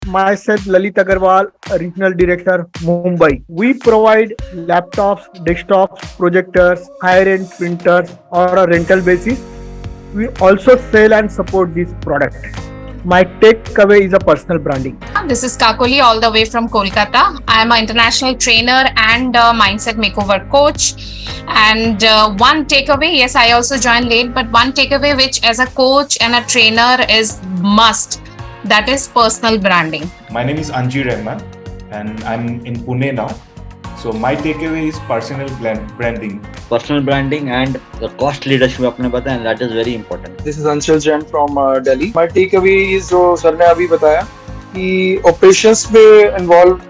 Myself, Lalit Agarwal, Regional Director, Mumbai. We provide laptops, desktops, projectors, higher-end printers, or a rental basis. We also sell and support this product. My takeaway is a personal branding. This is Kakoli all the way from Kolkata. I am an international trainer and mindset makeover coach. And one takeaway, yes, I also joined late, but one takeaway which as a coach and a trainer is must, that is personal branding. My name is Anji Rahman and I'm in Pune now. So my takeaway is personal branding. Personal branding and the cost leadership आपने बताया, and that is very important. This is Anshul Jain from Delhi. My takeaway is जो sir ने अभी बताया कि operations में involve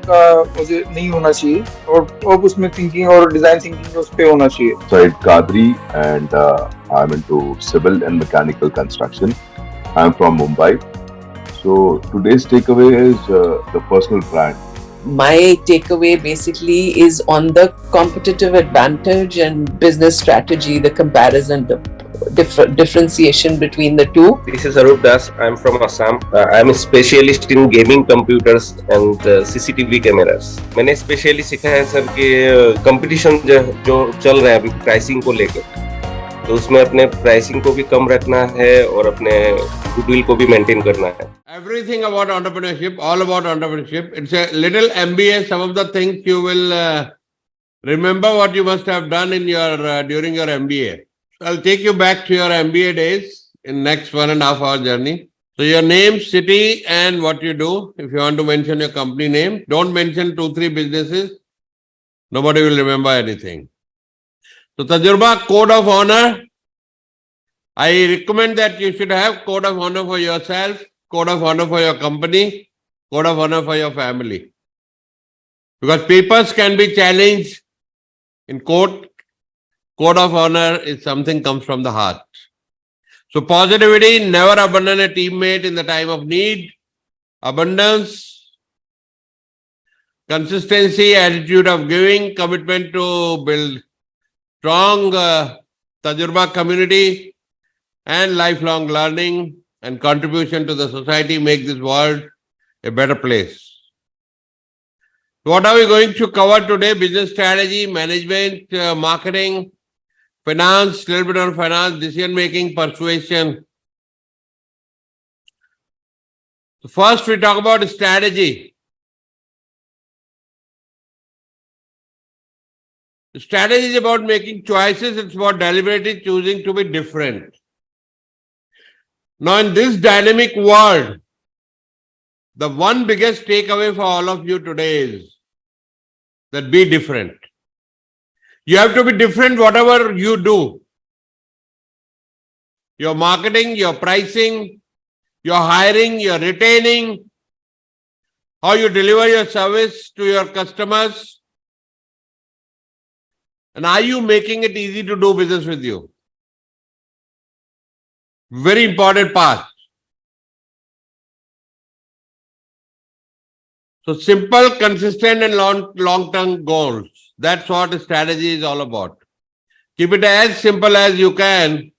मुझे नहीं होना चाहिए और उसमें thinking और design thinking उस पे होना चाहिए. Said Kadri and I'm into civil and mechanical construction. I'm from Mumbai. So today's takeaway is the personal brand. My takeaway basically is on the competitive advantage and business strategy, the comparison, the differentiation between the two. This is Arup Das. I'm from Assam. I'm a specialist in gaming computers and CCTV cameras. मैंने specially सीखा है sir कि competition जो चल रहा है अभी pricing को लेके, तो उसमें अपने pricing को भी कम रखना है और अपने goodwill को भी maintain करना है. Everything about entrepreneurship, all about entrepreneurship. It's a little MBA. Some of the things you will remember what you must have done in your during your MBA. I'll take you back to your MBA days in next 1.5 hour journey. So your name, city, and what you do. If you want to mention your company name, don't mention 2-3 businesses. Nobody will remember anything. So Tajurba, code of honor. I recommend that you should have code of honor for yourself, code of honor for your company, code of honor for your family. Because papers can be challenged in court. Code of honor is something comes from the heart. So positivity, never abandon a teammate in the time of need. Abundance, consistency, attitude of giving, commitment to build strong Tajurba community, and lifelong learning and contribution to the society make this world a better place. What are we going to cover today? Business strategy, management, marketing, finance, little bit on finance, decision making, persuasion. So first we talk about strategy. Strategy is about making choices. It's about deliberately choosing to be different. Now in this dynamic world, the one biggest takeaway for all of you today is that be different. You have to be different whatever you do. Your marketing, your pricing, your hiring, your retaining, how you deliver your service to your customers. And are you making it easy to do business with you? Very important part. So simple, consistent and long-term goals. That's what a strategy is all about. Keep it as simple as you can.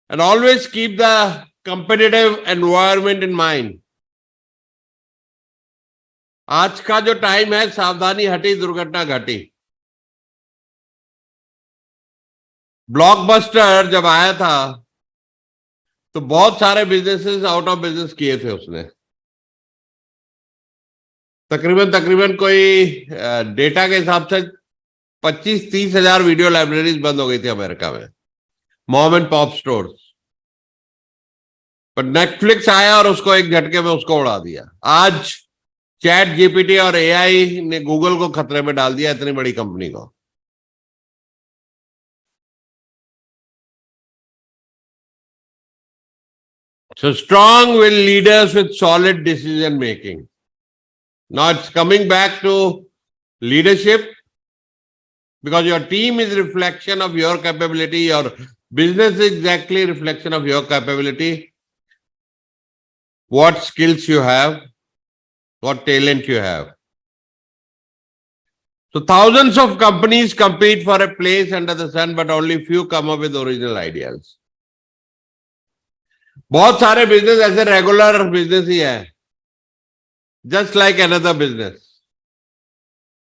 And always keep the competitive environment in mind. आज का जो time है, सावधानी हटी दुर्घटना घटी. Blockbuster जब आया था तो बहुत सारे बिजनेसेस आउट ऑफ बिजनेस किए थे उसने. तकरीबन कोई डेटा के हिसाब से 25-30 हजार वीडियो लाइब्रेरीज बंद हो गई थी अमेरिका में, मॉम एंड पॉप स्टोर्स. पर नेटफ्लिक्स आया और उसको एक झटके में उसको उड़ा दिया. आज चैट जीपीटी और एआई ने गूगल को खतरे में डाल दिया, इतनी बड़ी कंपनी को. So strong will leaders with solid decision making. Now it's coming back to leadership, because your team is reflection of your capability, your business is exactly reflection of your capability, what skills you have, what talent you have. So thousands of companies compete for a place under the sun, but only few come up with original ideas. बहुत सारे business ऐसे regular business ही है Just like another business.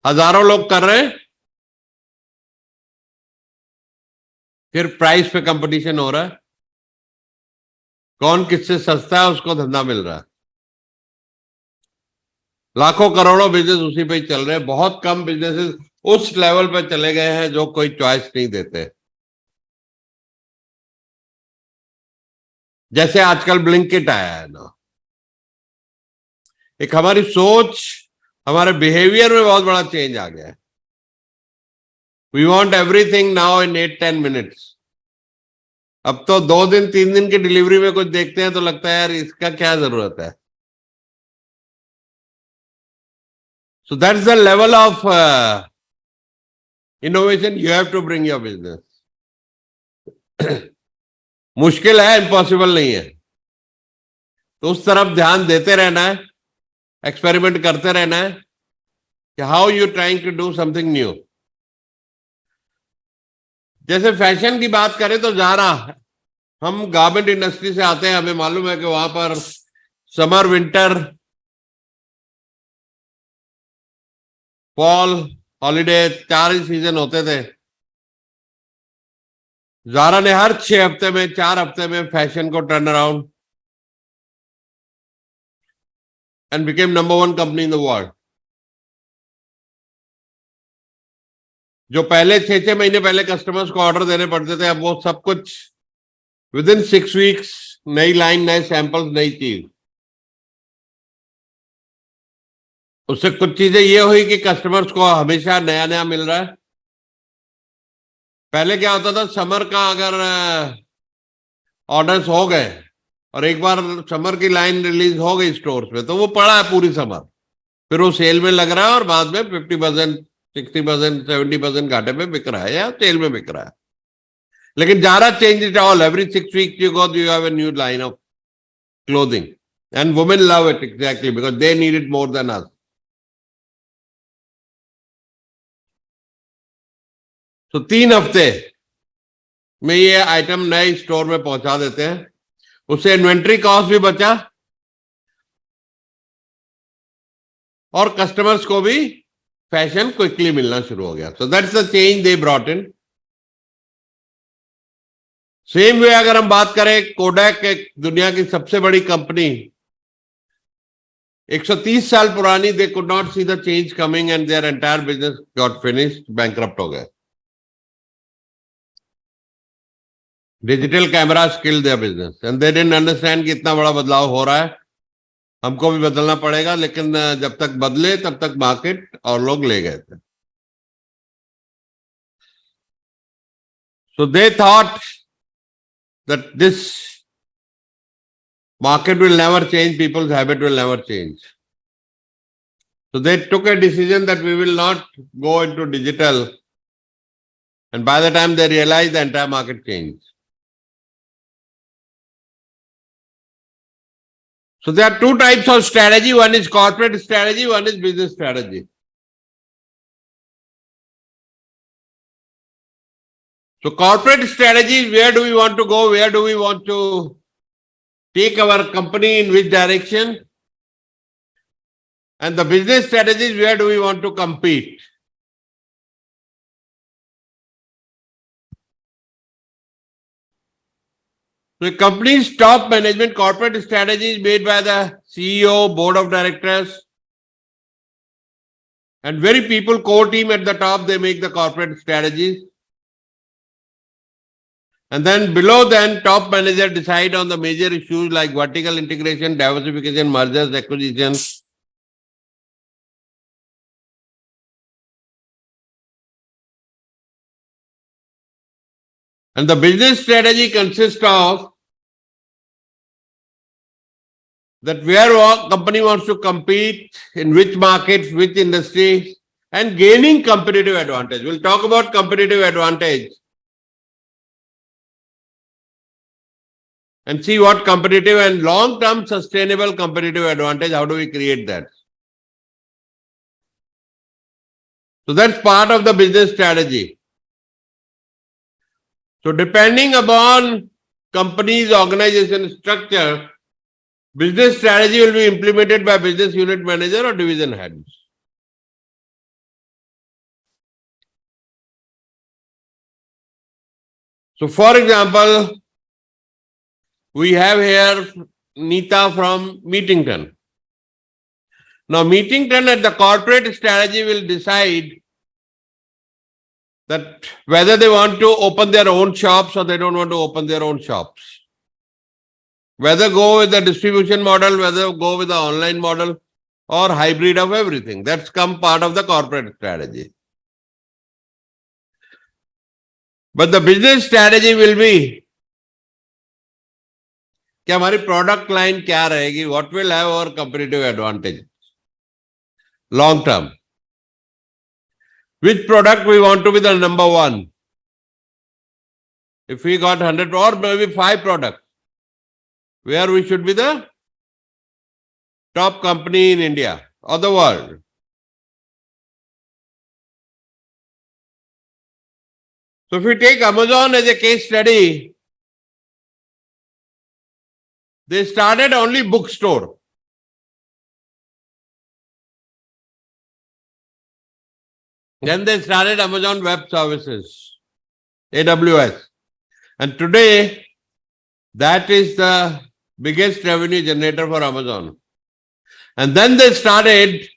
हजारों लोग कर रहे हैं, फिर प्राइस पे कंपटीशन हो रहा है, कौन किससे सस्ता है उसको धंधा मिल रहा है। लाखों करोड़ों बिजनेस उसी पे ही चल रहे हैं। बहुत कम बिजनेसेस उस लेवल पे चले गए हैं जो कोई चॉइस नहीं देते। जैसे आजकल ब्लिंकिट आया है ना, एक हमारी सोच, हमारे बिहेवियर में बहुत बड़ा चेंज आ गया है। We want everything now in 8-10 minutes. अब तो 2 दिन 3 दिन की डिलीवरी में कुछ देखते हैं तो लगता है यार इसका क्या जरूरत है। So that's the level of innovation you have to bring your business. मुश्किल है, इम्पॉसिबल नहीं है। तो उस तरफ ध्यान देते रहना है, एक्सपेरिमेंट करते रहना है कि how you trying to do something new. जैसे फैशन की बात करें तो ज़ारा, हम गारमेंट इंडस्ट्री से आते हैं, हमें मालूम है कि वहां पर समर, विंटर, फॉल, हॉलीडे 4 ही सीजन होते थे। ज़ारा ने हर 6 हफ्ते में, 4 हफ्ते में फैशन को turn around and became number 1 company in the world. जो पहले 6-6 महीने पहले कस्टमर्स को ऑर्डर देने पड़ते थे, अब वो सब कुछ विदिन 6 वीक्स, नई लाइन, नए सैंपल्स, नई चीज। उससे कुछ चीजें ये हुई कि कस्टमर्स को हमेशा नया नया मिल रहा है। पहले क्या होता था, समर का अगर ऑर्डर्स हो गए और एक बार समर की लाइन रिलीज हो गई स्टोर्स में, तो वो पड़ा है पूरी समर, फिर वो सेल में लग रहा है और बाद में 50%, 60%, 70% घाटे में बिक रहा है या सेल में बिक रहा है। लेकिन Zara change it all. Every 6 weeks you go, you have a new line of clothing, and women love it exactly because they need it more than us. तो 3 हफ्ते में ये आइटम नए स्टोर में पहुंचा देते हैं। उससे इन्वेंट्री कॉस्ट भी बचा और कस्टमर्स को भी फैशन क्विकली मिलना शुरू हो गया। सो that's the change they brought in. Same way अगर हम बात करें, कोडैक एक दुनिया की सबसे बड़ी कंपनी, 130 साल पुरानी, they could not see the change coming and their entire business got finished, bankrupt हो गए। Digital camera killed their business and they didn't understand कि इतना बड़ा बदलाव हो रहा है, हमको भी बदलना पड़ेगा। लेकिन जब तक बदले तब तक मार्केट और लोग ले गए थे। So they thought that this market will never change, people's habit will never change. So they took a decision that we will not go into digital, and by the time they realized, the entire market changed. So there are 2 types of strategy. One is corporate strategy, one is business strategy. So corporate strategy, where do we want to go? Where do we want to take our company, in which direction? And the business strategies, where do we want to compete? So a company's top management corporate strategy is made by the CEO, board of directors, and very people, core team at the top, they make the corporate strategies. And then below then, top manager decide on the major issues like vertical integration, diversification, mergers, acquisitions. And the business strategy consists of that where a company wants to compete, in which markets, which industries, and gaining competitive advantage. We'll talk about competitive advantage and see what competitive and long-term sustainable competitive advantage, how do we create that? So that's part of the business strategy. So depending upon company's organization structure, Business strategy will be implemented by business unit manager or division heads. So, for example, we have here Neeta from Meetington. Now, Meetington at the corporate strategy will decide that whether they want to open their own shops or they don't want to open their own shops. Whether go with the distribution model, whether go with the online model or hybrid of everything. That's come part of the corporate strategy. But the business strategy will be कि हमारी product line क्या रहेगी, what will have our competitive advantage long term. Which product we want to be the number one? If we got 100 or maybe 5 products, where we should be the top company in India or the world. So if we take Amazon as a case study, they started only bookstore. Then they started Amazon Web Services, AWS. And today, that is the biggest revenue generator for Amazon. And then they started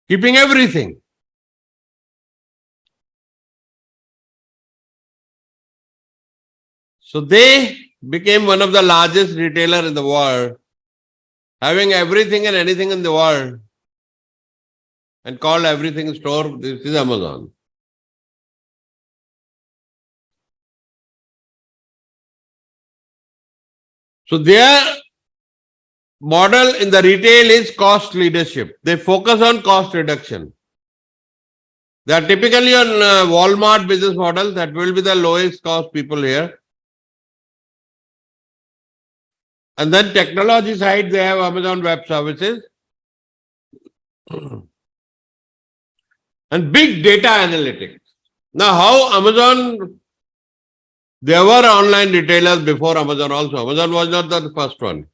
keeping everything. So they became one of the largest retailer in the world, having everything and anything in the world, and called everything store. This is Amazon. So their model in the retail is cost leadership. They focus on cost reduction. They are typically on Walmart business model. That will be the lowest cost people here. And then technology side, they have Amazon Web Services. And big data analytics. Now, how Amazon, there were online retailers before Amazon also. Amazon was not the first one.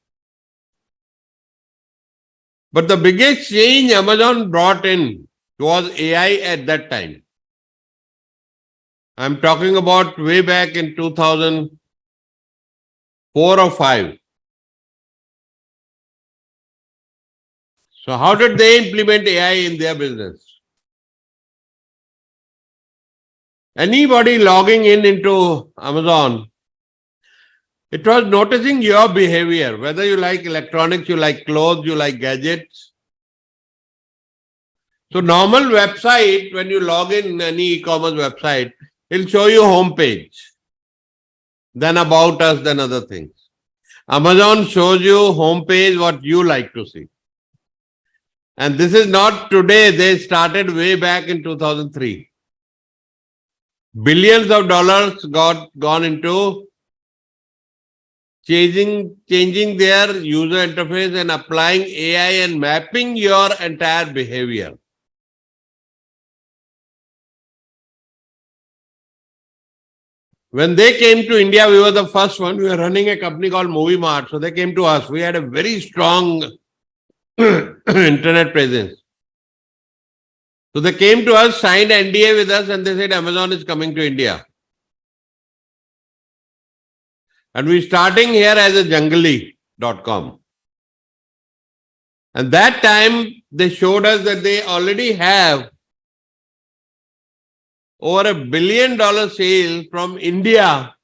But the biggest change Amazon brought in was AI at that time. I'm talking about way back in 2004 or 5. So how did they implement AI in their business? Anybody logging in into Amazon, it was noticing your behavior, whether you like electronics, you like clothes, you like gadgets. So normal website, when you log in any e-commerce website, it'll show you home page, then about us, then other things. Amazon shows you home page what you like to see. And this is not today, they started way back in 2003. Billions of dollars gone into changing their user interface and applying AI and mapping your entire behavior. When they came to India, we were the first one. We were running a company called Movie Mart. So they came to us. We had a very strong internet presence. So they came to us, signed NDA with us, and they said Amazon is coming to India. And we're starting here as a jungly.com. And that time they showed us that they already have over $1 billion sales from India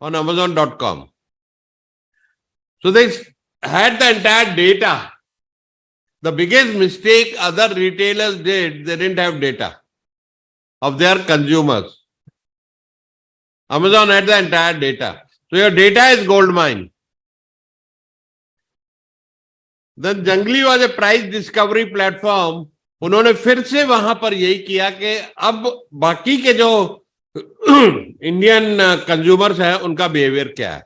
on Amazon.com. So they had the entire data. The biggest mistake other retailers did, they didn't have data of their consumers. Amazon had the entire data. So your data is gold mine. Then Jungly was a price discovery platform. उन्होंने फिर से वहां पर यही किया कि अब बाकी के जो इंडियन कंज्यूमर्स हैं उनका बिहेवियर क्या है.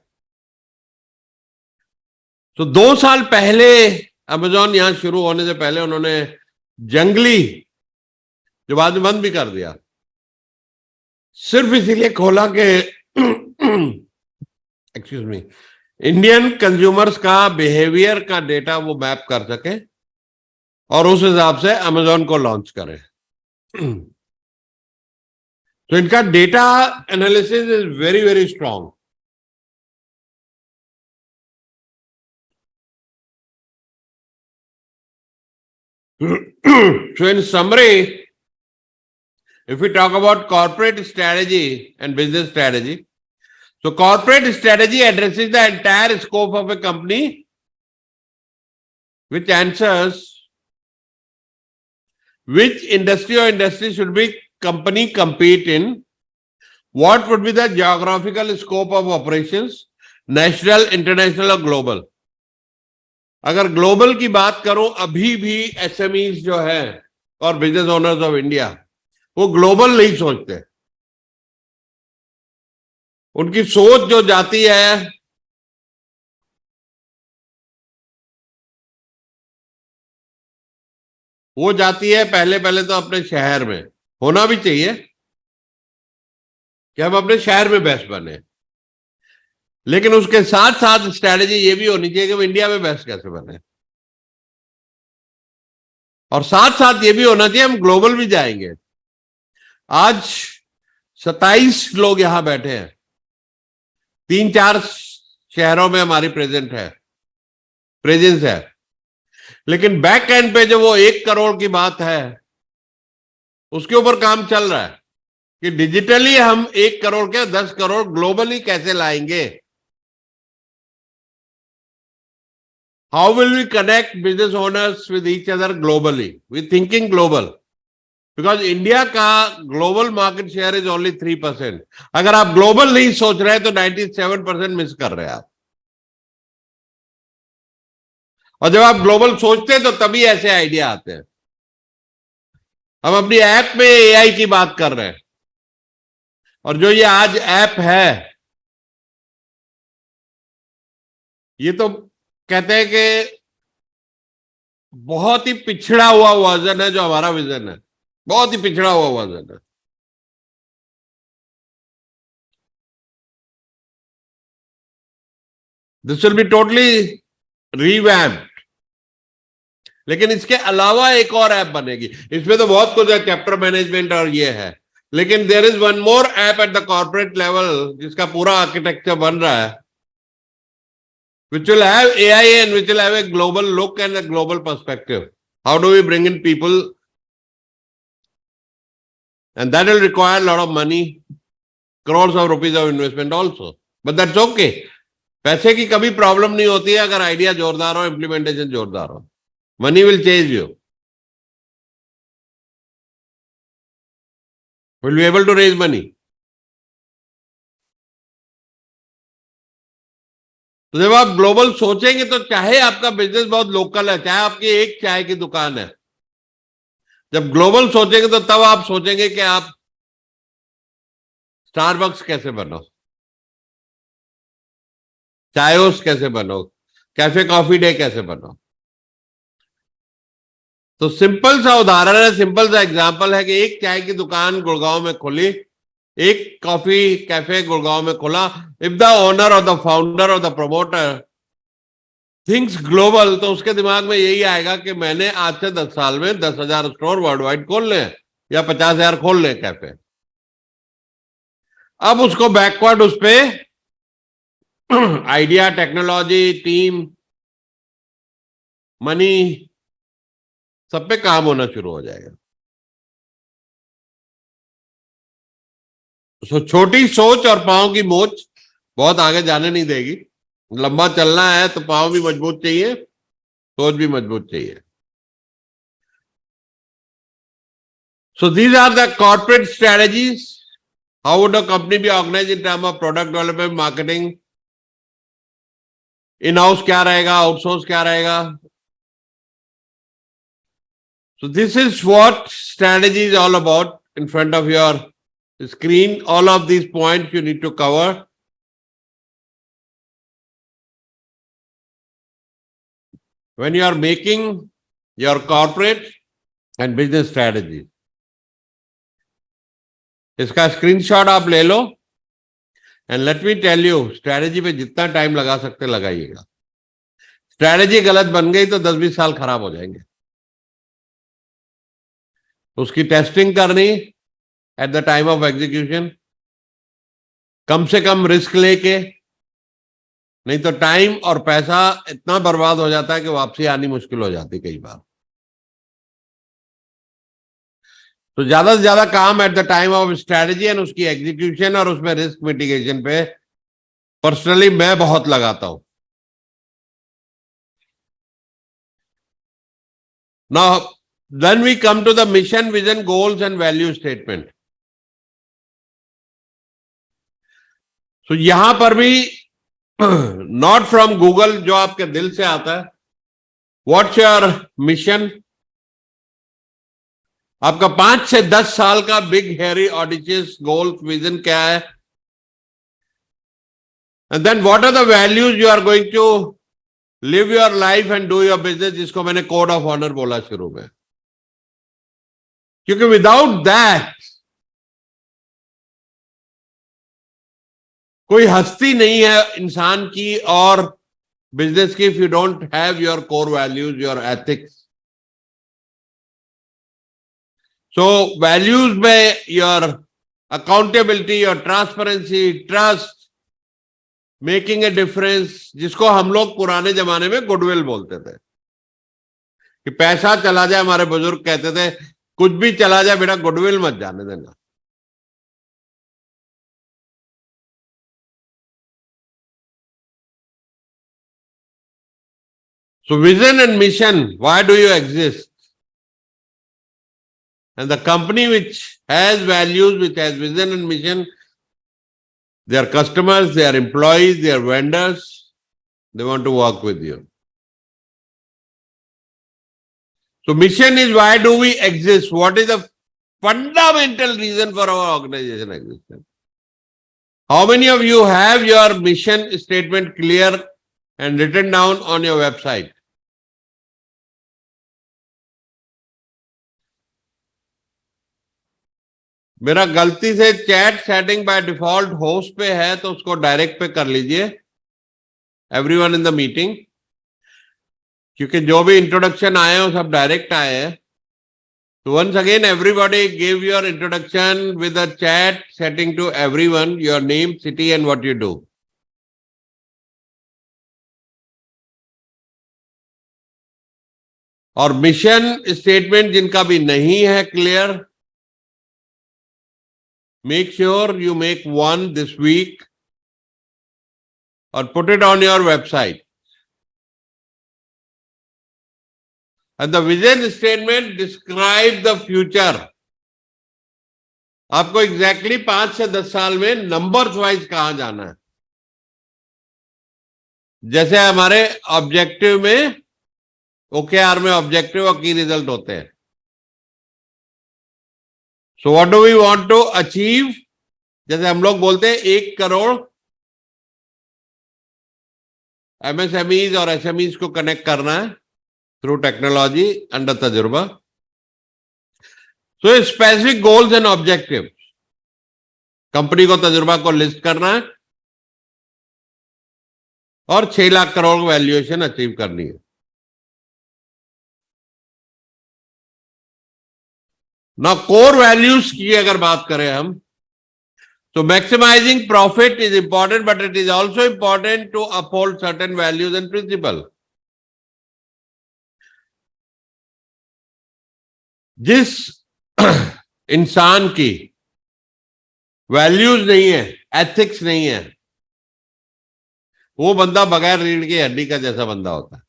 तो 2 साल पहले अमेजॉन यहां शुरू होने से पहले उन्होंने जंगली, जो बाद में बंद भी कर दिया, सिर्फ इसीलिए खोला कि एक्सक्यूज मी, इंडियन कंज्यूमर्स का बिहेवियर का डेटा वो मैप कर सके और उस हिसाब से अमेजोन को लॉन्च करें। तो इनका data analysis is very very strong. So in summary, if we talk about corporate strategy and business strategy, so corporate strategy addresses the entire scope of a company, which answers which industry or industry should be company compete in, what would be the geographical scope of operations, national, international or global. अगर global की बात करूं, अभी भी SMEs जो है और business owners of India वो ग्लोबल नहीं सोचते। उनकी सोच जो जाती है वो जाती है पहले पहले तो अपने शहर में। होना भी चाहिए कि हम अपने शहर में बेस्ट बने, लेकिन उसके साथ साथ स्ट्रैटेजी ये भी होनी चाहिए कि हम इंडिया में बेस्ट कैसे बने, और साथ साथ ये भी होना चाहिए हम ग्लोबल भी जाएंगे। आज 27 लोग यहां बैठे हैं, 3-4 शहरों में हमारी प्रेजेंस है, लेकिन बैक एंड पे जो वो 1 करोड़ की बात है उसके ऊपर काम चल रहा है कि डिजिटली हम 1 करोड़ के 10 करोड़ ग्लोबली कैसे लाएंगे। How will we connect business owners with each other globally? We're thinking global. Because India का global market share is only 3%. अगर आप global नहीं सोच रहे तो 97% मिस कर रहे हैं आप। और जब आप global सोचते हैं तो तभी ऐसे आइडिया आते हैं। हम अपनी ऐप में एआई की बात कर रहे हैं, और जो ये आज ऐप है ये तो कहते हैं कि बहुत ही पिछड़ा हुआ वर्जन है जो हमारा विजन है, बहुत ही पिछड़ा हुआ वर्जन है। This will be totally revamped. लेकिन इसके अलावा एक और ऐप बनेगी। इसमें तो बहुत कुछ है, चैप्टर मैनेजमेंट और ये है, लेकिन there is one more app at the corporate level जिसका पूरा आर्किटेक्चर बन रहा है, which will have AI and which will have a global look and a global perspective. How do we bring in people? And that will require a lot of money, crores of rupees of investment also. But that's okay. पैसे की कभी problem नहीं होती है अगर idea जोरदार हो, implementation जोरदार हो। Money will chase you. Will be able to raise money. तो जब आप ग्लोबल सोचेंगे तो चाहे आपका बिजनेस बहुत लोकल है, चाहे आपकी एक चाय की दुकान है, जब ग्लोबल सोचेंगे तो तब आप सोचेंगे कि आप स्टारबक्स कैसे बनो, चायोस कैसे बनो, कैफे कॉफी डे कैसे बनो। तो सिंपल सा उदाहरण है, सिंपल सा एग्जांपल है कि एक चाय की दुकान गुड़गांव में खुली, एक कॉफी कैफे गुड़गांव में खुला। इफ द ओनर और द फाउंडर और द प्रमोटर थिंक्स ग्लोबल, तो उसके दिमाग में यही आएगा कि मैंने आज से 10 साल में 10,000 स्टोर वर्ल्ड वाइड खोल लें या 50,000 खोल लें कैफे। अब उसको बैकवर्ड उस पे आइडिया, टेक्नोलॉजी, टीम, मनी सब पे काम होना शुरू हो जाएगा। तो छोटी सोच और पांव की मोच बहुत आगे जाने नहीं देगी। लंबा चलना है तो पांव भी मजबूत चाहिए, सोच भी मजबूत चाहिए। So these are the corporate strategies. How would a company be organized in terms of product development, marketing? In-house क्या रहेगा, आउटसोर्स क्या रहेगा? So this is what strategy is all about in front of your screen. All of these points you need to cover. When you are making your corporate and business strategy. इसका screenshot आप ले लो। And let me tell you, strategy पे जितना time लगा सकते लगाइएगा. Strategy गलत बन गई तो 10-20 साल खराब हो जाएंगे. उसकी टेस्टिंग करनी at the time of execution, कम से कम रिस्क लेके, नहीं तो टाइम और पैसा इतना बर्बाद हो जाता है कि वापसी आनी मुश्किल हो जाती कई बार. तो ज्यादा से ज्यादा काम eight the time of strategy and उसकी एग्जीक्यूशन और उसमें रिस्क मिटिगेशन पे पर्सनली मैं बहुत लगाता हूं. Now then we come to the mission, vision, goals and value statement. तो यहां पर भी नॉट फ्रॉम गूगल, जो आपके दिल से आता है. What's your mission? आपका 5 से 10 साल का बिग हेरी ऑडिशियस गोल्स विजन क्या है? And then what are the values you are going to live your life and do your business, जिसको मैंने कोड ऑफ ऑनर बोला शुरू में. क्योंकि विदाउट दैट कोई हस्ती नहीं है इंसान की और बिजनेस की, if you don't have your core values, your ethics. So values में your accountability, your transparency, trust, making a difference, जिसको हम लोग पुराने जमाने में गुडविल बोलते थे कि पैसा चला जाए, हमारे बुजुर्ग कहते थे कुछ भी चला जाए बेटा गुडविल मत जाने देना. So vision and mission, why do you exist? And the company which has values, which has vision and mission, their customers, their employees, their vendors, they want to work with you. So mission is why do we exist? What is the fundamental reason for our organization existence? How many of you have your mission statement clear and written down on your website? मेरा गलती से chat setting by default host पे है तो उसको direct पे कर लीजिए, एवरीवन इन द मीटिंग, क्योंकि जो भी इंट्रोडक्शन आए हैं वो सब डायरेक्ट आए हैं. तो once again everybody give your introduction with a chat setting to everyone, your name, city and what you do. और मिशन स्टेटमेंट जिनका भी नहीं है clear, make sure you make one this week or put it on your website. And the vision statement describe the future. आपको exactly 5 से 10 साल में numbers wise कहां जाना है. जैसे हमारे ऑब्जेक्टिव में, OKR में ऑब्जेक्टिव और की रिजल्ट होते हैं. So what do we want to achieve? जैसे हम लोग बोलते हैं 1 करोड़ MSMEs और SMEs को कनेक्ट करना है थ्रू टेक्नोलॉजी अंडर तजुर्बा. So specific goals and objective, company को तजुर्बा को लिस्ट करना है और 6 लाख करोड़ वैल्यूएशन अचीव करनी है. ना कोर वैल्यूज की अगर बात करें हम, तो maximising profit is important, but it is also important to uphold certain values and principle. जिस इंसान की वैल्यूज नहीं है, एथिक्स नहीं है, वो बंदा बगैर रीढ़ की हड्डी का जैसा बंदा होता है.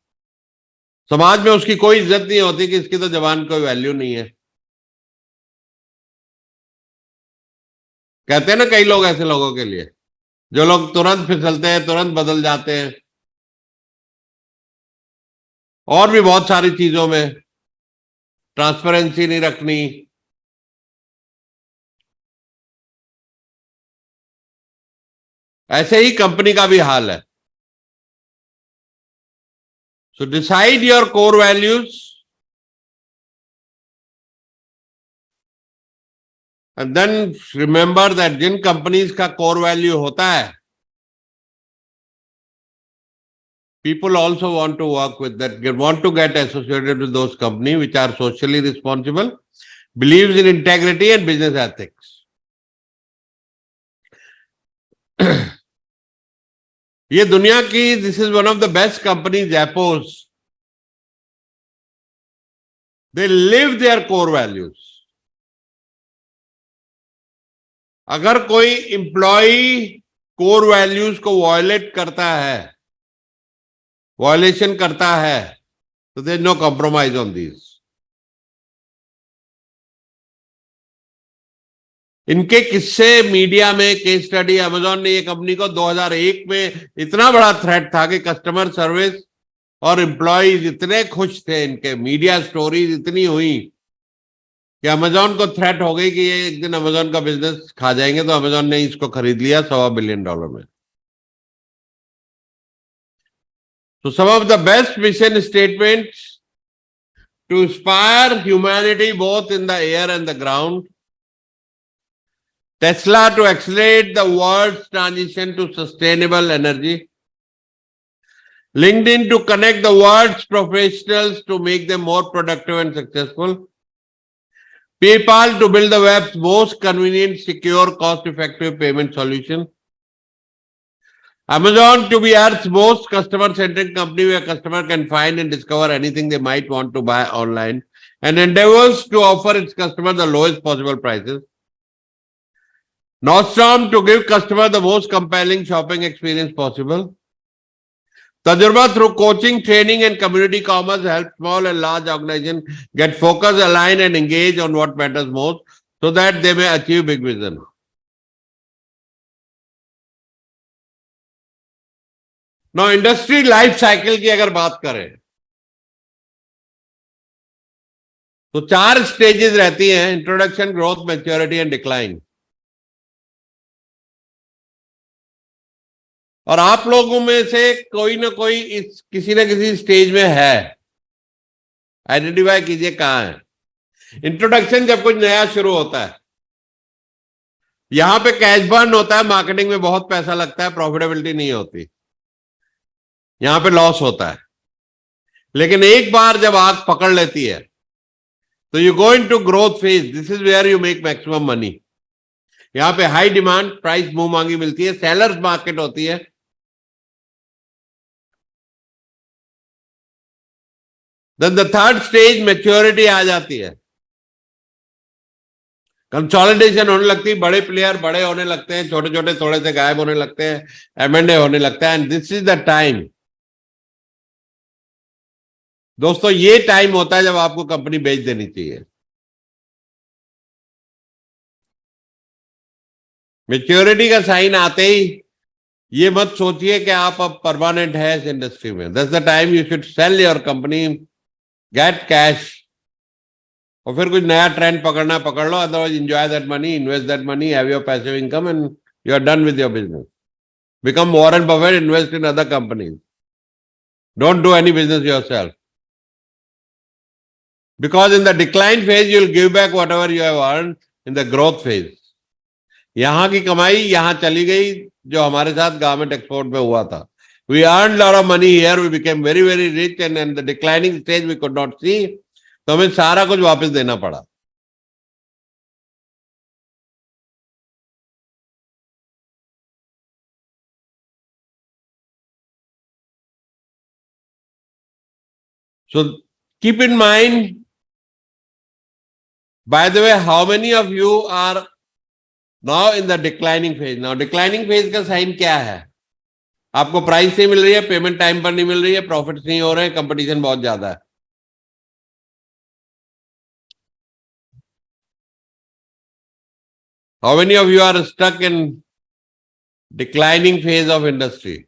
समाज में उसकी कोई इज्जत नहीं होती कि इसकी तो जबान कोई वैल्यू नहीं है. कहते हैं ना कई लोग ऐसे लोगों के लिए, जो लोग तुरंत फिसलते हैं, तुरंत बदल जाते हैं, और भी बहुत सारी चीजों में ट्रांसपेरेंसी नहीं रखनी. ऐसे ही कंपनी का भी हाल है. So decide your core values And then remember that जिन companies का core value होता है, people also want to work with that, want to get associated with those companies which are socially responsible, believes in integrity and business ethics. ये दुनिया की, this is one of the best companies, Zappos. They live their core values. अगर कोई employ core values को violate करता है, violation करता है, तो there is no compromise on this. इनके किस्से मीडिया में, केस स्टडी, अमेजॉन ने ये कंपनी को 2001 में इतना बड़ा थ्रेट था कि कस्टमर सर्विस और एम्प्लॉयज इतने खुश थे, इनके मीडिया स्टोरीज इतनी हुई कि अमेजॉन को थ्रेट हो गई कि ये एक दिन अमेजॉन का बिजनेस खा जाएंगे, तो अमेजॉन ने इसको खरीद लिया $1.25 बिलियन में. So some of the best mission statements to inspire humanity both in the air and the ground. Tesla to accelerate the world's transition to sustainable energy. LinkedIn to connect the world's professionals to make them more productive and successful. PayPal to build the web's most convenient, secure, cost-effective payment solution. Amazon to be Earth's most customer-centric company where customer can find and discover anything they might want to buy online, and endeavors to offer its customer the lowest possible prices. Nordstrom to give customer the most compelling shopping experience possible. Tajurba through coaching, training, and community commerce help small and large organizations get focused, align, and engage on what matters most so that they may achieve big vision. Now, industry life cycle की अगर बात करें तो 4 stages रहती हैं: introduction, growth, maturity and decline. और आप लोगों में से कोई ना कोई इस किसी ना किसी स्टेज में है. आइडेंटिफाई कीजिए कहां है. इंट्रोडक्शन जब कुछ नया शुरू होता है, यहां पे कैश बर्न होता है, मार्केटिंग में बहुत पैसा लगता है, प्रॉफिटेबिलिटी नहीं होती, यहां पे लॉस होता है. लेकिन एक बार जब आग पकड़ लेती है तो you go into growth phase. This is where you make maximum money. यहां पे हाई डिमांड, प्राइस मुंह मांगी मिलती है, सेलर्स मार्केट होती है. Then the third stage maturity आ जाती है. कंसोलिडेशन होने लगती है, बड़े प्लेयर बड़े होने लगते हैं, छोटे छोटे थोड़े से गायब होने लगते हैं, एमएनए होने लगता है. And this is the time, दोस्तों, ये टाइम होता है जब आपको कंपनी बेच देनी चाहिए. मैच्योरिटी का साइन आते ही ये मत सोचिए कि आप अब परमानेंट है इस इंडस्ट्री में. That's the time you should sell your company, get cash, और फिर कुछ नया ट्रेंड पकड़ना पकड़ लो. Otherwise enjoy that money, invest that money, have your passive income and you are done with your business. Become Warren Buffett, invest in other companies. Don't do any business yourself. Because in the decline phase, you will give back whatever you have earned in the growth phase. यहां की कमाई यहां चली गई, जो हमारे साथ garment export में हुआ था. We earned a lot of money here, we became very, very rich, and in the declining stage we could not see. तो हमें सारा कुछ वापस देना पड़ा. So keep in mind. By the way, how many of you are now in the declining phase? Now, declining phase का sign क्या है? आपको प्राइस नहीं मिल रही है, पेमेंट टाइम पर नहीं मिल रही है, प्रॉफिट्स नहीं हो रहे हैं, कंपटीशन बहुत ज्यादा है. How many of you are stuck in declining phase of industry?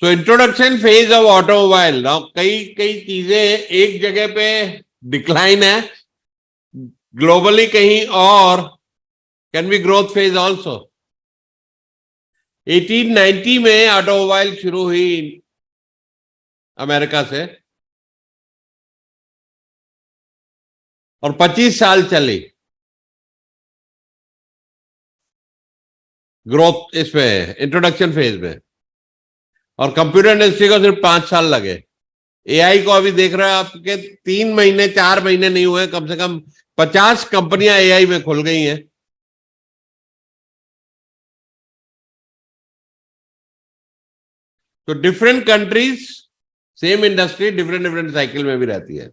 So introduction phase of automobile. Now कई चीजें एक जगह पे डिक्लाइन है, ग्लोबली कहीं और can be growth phase also. 1890 में ऑटोमोबाइल शुरू हुई अमेरिका से और 25 साल चली ग्रोथ इसमें, इंट्रोडक्शन फेज में, और कंप्यूटर इंडस्ट्री को सिर्फ 5 साल लगे। एआई को अभी देख रहे हैं आपके 3 महीने 4 महीने नहीं हुए, कम से कम 50 कंपनियां एआई में खुल गई हैं। तो different countries same industry different cycle में भी रहती है।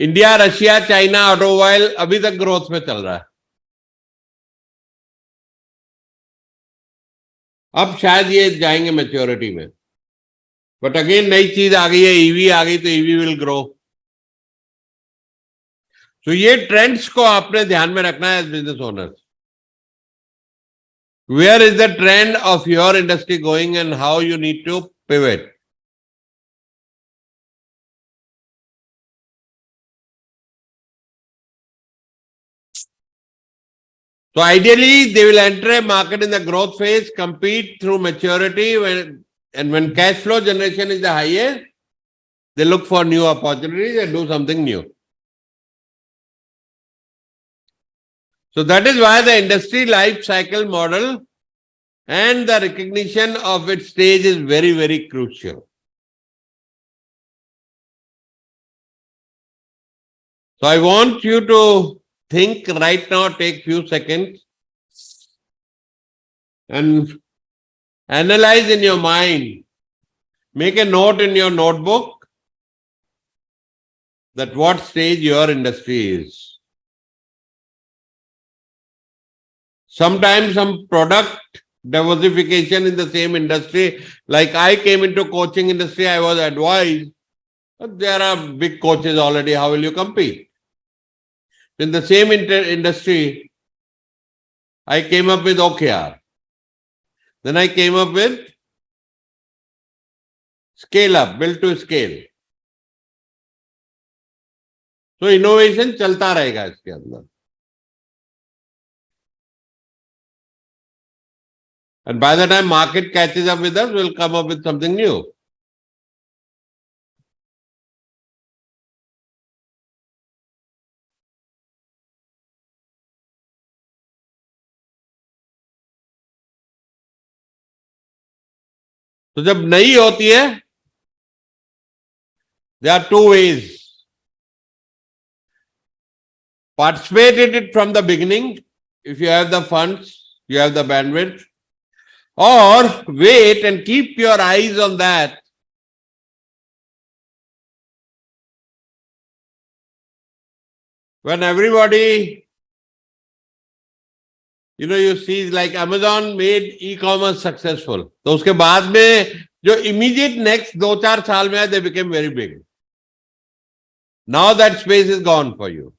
इंडिया, रशिया, चाइना ऑटोमोबाइल अभी तक ग्रोथ में चल रहा है। अब शायद ये जाएंगे मैच्योरिटी में, बट अगेन नई चीज आ गई है, ईवी आ गई, तो ईवी विल ग्रो। तो ये ट्रेंड्स को आपने ध्यान में रखना है as business owners. Where is the trend of your industry going and how you need to pivot? So ideally, they will enter a market in the growth phase, compete through maturity, and when cash flow generation is the highest, they look for new opportunities and do something new. So that is why the industry life cycle model and the recognition of its stage is very crucial. So I want you to think right now, take few seconds and analyze in your mind. Make a note in your notebook that what stage your industry is. Sometimes some product diversification in the same industry, like I came into coaching industry, I was advised, but there are big coaches already, how will you compete? In the same industry, I came up with OKR. Then I came up with scale up, build to scale. So innovation चलता रहेगा इसके अंदर. And by the time market catches up with us, we'll come up with something new. तो जब नई होती है, there are two ways. Participate in it from the beginning, if you have the funds, you have the bandwidth, or wait and keep your eyes on that. When everybody, you see like Amazon made e-commerce successful. तो उसके बाद में जो immediate next 2-4 साल में they became very big. Now that space is gone for you.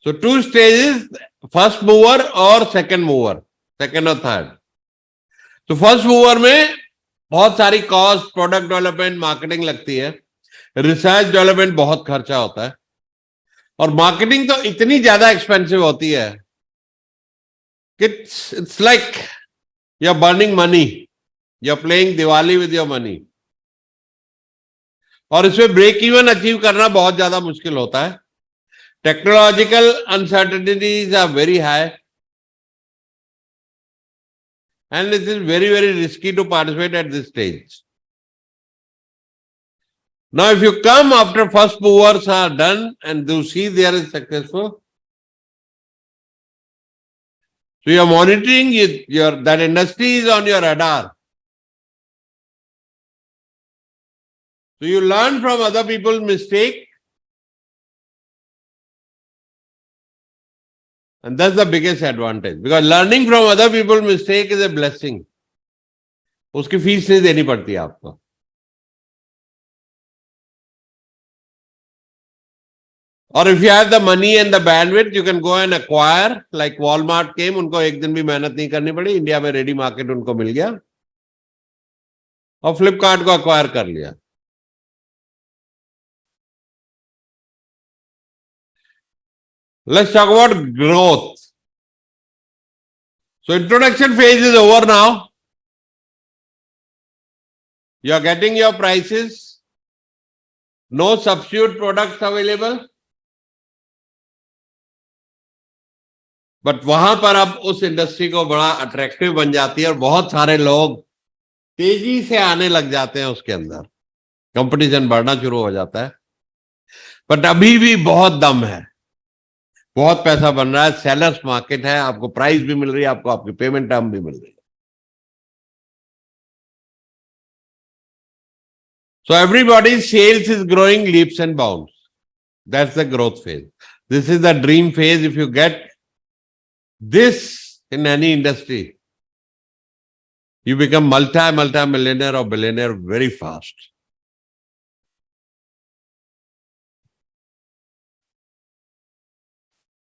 So 2 stages, first mover or second mover, second or third. तो first mover में बहुत सारी कॉस्ट, प्रोडक्ट डेवलपमेंट, मार्केटिंग लगती है, रिसर्च डेवलपमेंट बहुत खर्चा होता है, और मार्केटिंग तो इतनी ज्यादा एक्सपेंसिव होती है कि it's like you are burning money, you are playing Diwali with your money, और इसमें ब्रेक इवन अचीव करना बहुत ज्यादा मुश्किल होता है. Technological uncertainties are very high and it is very risky to participate at this stage. Now if you come after first movers are done and you see they are successful, so you are monitoring that industry is on your radar. So you learn from other people's mistake, and that's the biggest advantage, because learning from other people's mistake is a blessing. उसकी fees नहीं देनी पड़ती आपको. Or if you have the money and the bandwidth, you can go and acquire, like Walmart came, उनको एक दिन भी मेहनत नहीं करनी पड़ी, इंडिया में रेडी मार्केट उनको मिल गया, और फ्लिपकार्ट को अक्वायर कर लिया. Let's talk about growth. So introduction phase is over now. You are getting your prices. No substitute products available. But वहां पर अब उस इंडस्ट्री को बड़ा अट्रैक्टिव बन जाती है और बहुत सारे लोग तेजी से आने लग जाते हैं उसके अंदर. कंपटीशन बढ़ना शुरू हो जाता है. बट अभी भी बहुत दम है, बहुत पैसा बन रहा है. सेलर्स मार्केट है, आपको प्राइस भी मिल रही है, आपको आपकी पेमेंट टर्म भी मिल रही है. So everybody's sales is growing leaps and bounds. That's the growth phase. This is the dream phase. If you get this in any industry, you become multi-millionaire or billionaire very fast.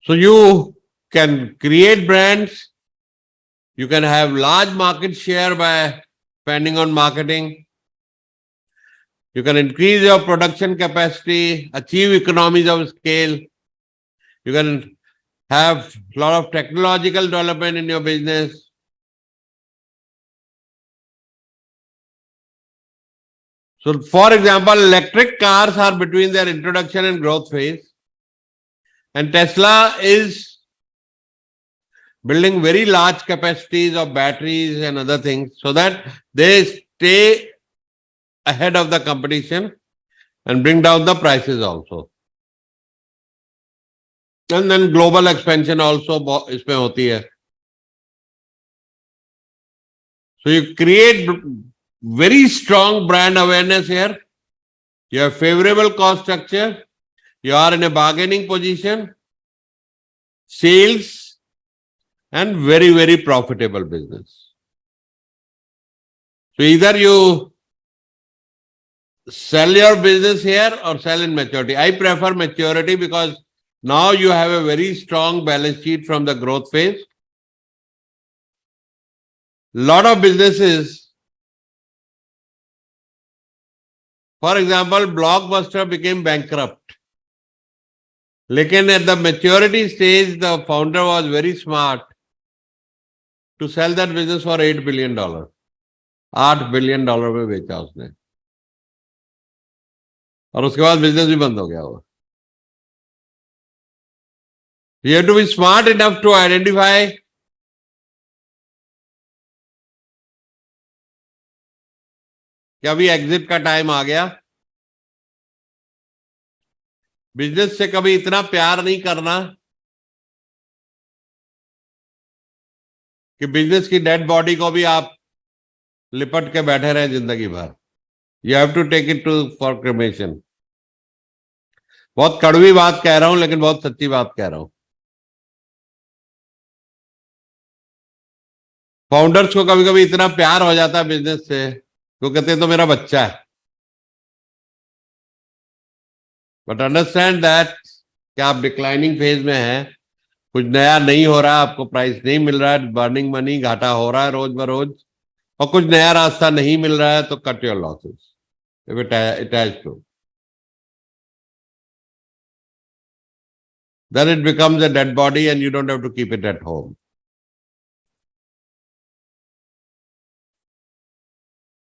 So you can create brands. You can have large market share by spending on marketing. You can increase your production capacity, achieve economies of scale. You can have a lot of technological development in your business. So, for example, electric cars are between their introduction and growth phase. And Tesla is building very large capacities of batteries and other things so that they stay ahead of the competition and bring down the prices also. And then global expansion also इसमें होती है. So you create very strong brand awareness here. You have favorable cost structure. You are in a bargaining position. Sales and very, very profitable business. So either you sell your business here or sell in maturity. I prefer maturity because now you have a very strong balance sheet from the growth phase. Lot of businesses, for example, Blockbuster became bankrupt. Lekin at the maturity stage, the founder was very smart to sell that business for $8 billion. $8 billion में बेचा उसने. और उसके बाद business भी बंद हो गया वो. You have to be smart enough to identify कि अभी एग्जिट का टाइम आ गया. बिजनेस से कभी इतना प्यार नहीं करना कि बिजनेस की डेड बॉडी को भी आप लिपट के बैठे रहे जिंदगी भर. You have to take it to for cremation. बहुत कड़वी बात कह रहा हूं लेकिन बहुत सच्ची बात कह रहा हूं. फाउंडर्स को कभी कभी इतना प्यार हो जाता है बिजनेस से, वो कहते हैं तो मेरा बच्चा है. बट अंडरस्टैंड दैट कि आप डिक्लाइनिंग फेज में हैं, कुछ नया नहीं हो रहा है, आपको प्राइस नहीं मिल रहा है, बर्निंग मनी, घाटा हो रहा है रोज बरोज, और कुछ नया रास्ता नहीं मिल रहा है, तो cut your losses if it has to. Then it becomes a dead body and you don't have to keep it at home.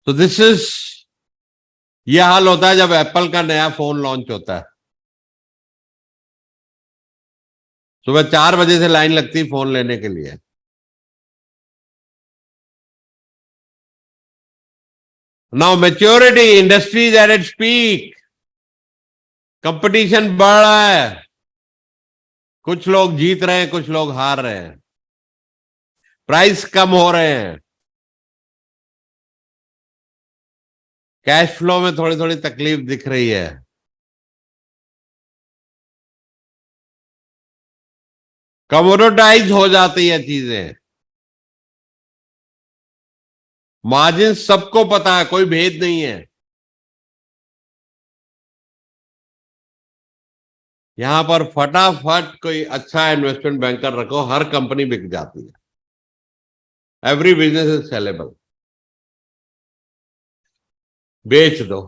So this is, ये हाल होता है जब एप्पल का नया फोन लॉन्च होता है. सुबह 4 बजे से लाइन लगती है फोन लेने के लिए. Now maturity, industry is at its peak. Competition बढ़ रहा है. कुछ लोग जीत रहे हैं, कुछ लोग हार रहे हैं. प्राइस कम हो रहे हैं. कैश फ्लो में थोड़ी थोड़ी तकलीफ दिख रही है. कमोडिटाइज हो जाती है चीजें. मार्जिन सबको पता है, कोई भेद नहीं है. यहां पर फटाफट कोई अच्छा इन्वेस्टमेंट बैंकर रखो, हर कंपनी बिक जाती है. Every business is saleable. बेच दो.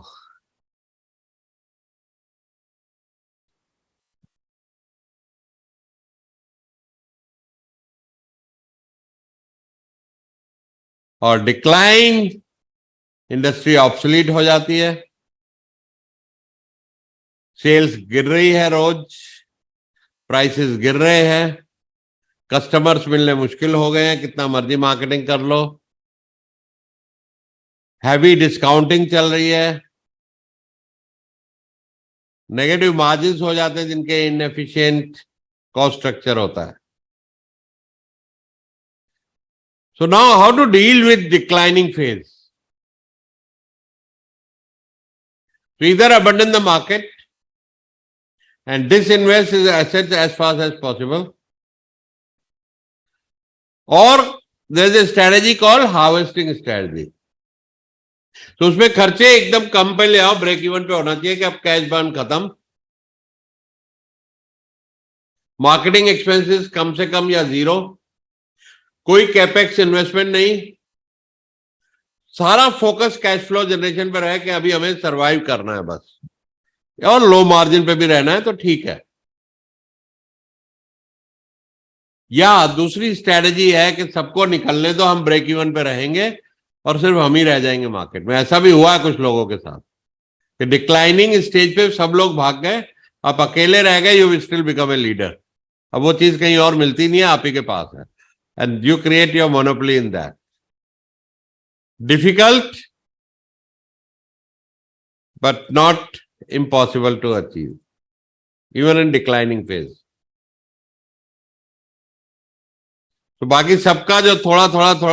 और डिक्लाइन, इंडस्ट्री ऑब्सोलीट हो जाती है, सेल्स गिर रही है, रोज प्राइसेस गिर रहे हैं, कस्टमर्स मिलने मुश्किल हो गए हैं, कितना मर्जी मार्केटिंग कर लो, हैवी डिस्काउंटिंग चल रही है, नेगेटिव मार्जिन्स हो जाते हैं जिनके इनएफिशिएंट कॉस्ट स्ट्रक्चर होता है. So now how to deal with declining phase? So either abandon the market and disinvest his assets as fast as possible, or there is a strategy called harvesting strategy. तो उसमें खर्चे एकदम कम पे ले आओ, break even पे होना चाहिए कि अब कैश बर्न खत्म, मार्केटिंग एक्सपेंसेस कम से कम या जीरो, कोई कैपेक्स इन्वेस्टमेंट नहीं, सारा फोकस कैश फ्लो जनरेशन पर है कि अभी हमें सरवाइव करना है बस, और लो मार्जिन पे भी रहना है तो ठीक है. या दूसरी स्ट्रेटजी है कि सबको निकलने दो, हम ब्रेक इवन पे रहेंगे और सिर्फ हम ही रह जाएंगे मार्केट में. ऐसा भी हुआ है कुछ लोगों के साथ कि डिक्लाइनिंग स्टेज पे सब लोग भाग गए, आप अकेले रह गए, you will still become a leader. अब वो चीज कहीं और मिलती नहीं है, आप ही के पास है, and you create your monopoly in that. Difficult but not impossible to achieve, even in declining phase. तो बाकी सबका जो थोड़ा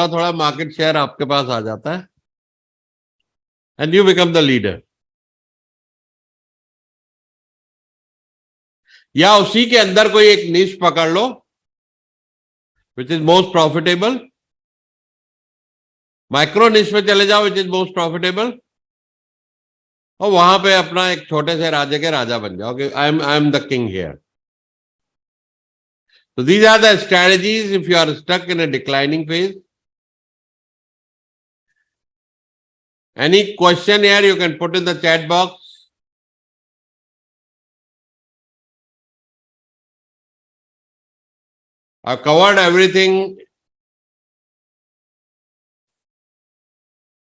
थोड़ा मार्केट शेयर आपके पास आ जाता है, and you become the leader. या उसी के अंदर कोई एक निश पकड़ लो which is most profitable, micro niche में चले जाओ विच इज मोस्ट प्रॉफिटेबल, और वहां पे अपना एक छोटे से राज्य के राजा बन जाओ कि I am the king here. So these are the strategies if you are stuck in a declining phase. Any question here you can put in the chat box. I've covered everything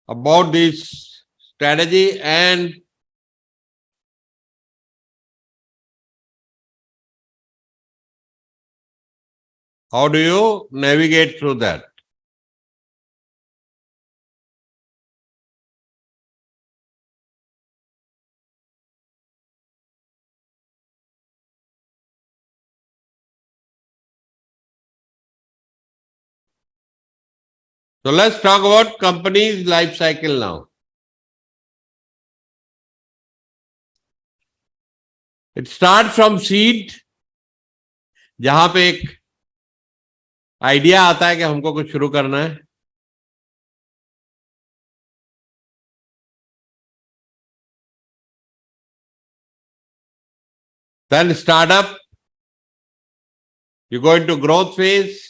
about this strategy and how do you navigate through that. So let's talk about company's life cycle now. It starts from seed, जहां पे एक idea आता है कि हमको कुछ शुरू करना है, then startup, you go into growth phase,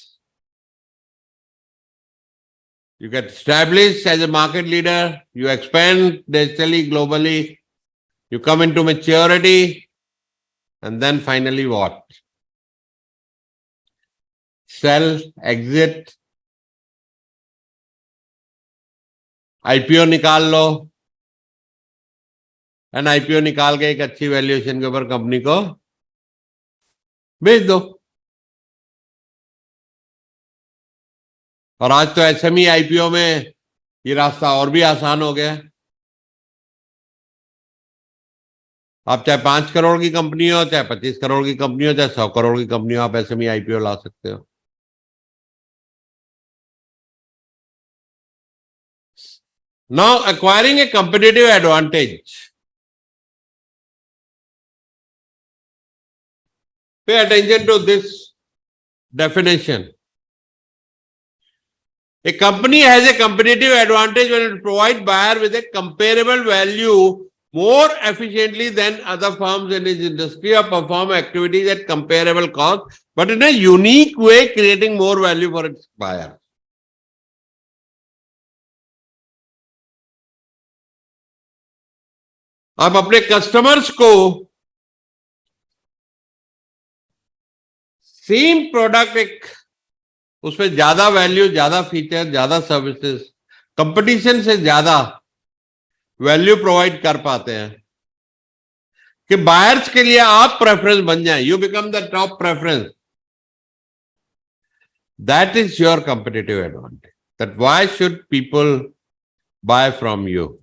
you get established as a market leader, you expand digitally, globally, you come into maturity, and then finally what? Sell, exit, IPO निकाल लो, एंड IPO निकाल के एक अच्छी valuation के ऊपर company को बेच दो. और आज तो SME IPO में ये रास्ता और भी आसान हो गया है. आप चाहे 5 करोड़ की कंपनी हो, चाहे 25 करोड़ की कंपनी हो, चाहे 100 करोड़ की कंपनी हो, आप SME IPO ला सकते हो. Now, acquiring a competitive advantage. Pay attention to this definition. A company has a competitive advantage when it provides buyer with a comparable value more efficiently than other firms in its industry or perform activities at comparable cost, but in a unique way, creating more value for its buyer. आप अपने customers को same product एक उसमें ज्यादा value, ज्यादा feature, ज्यादा services competition से ज्यादा वैल्यू प्रोवाइड कर पाते हैं कि बायर्स के लिए आप प्रेफरेंस बन जाए, you become the top preference, that is your competitive advantage, that why should people buy from you.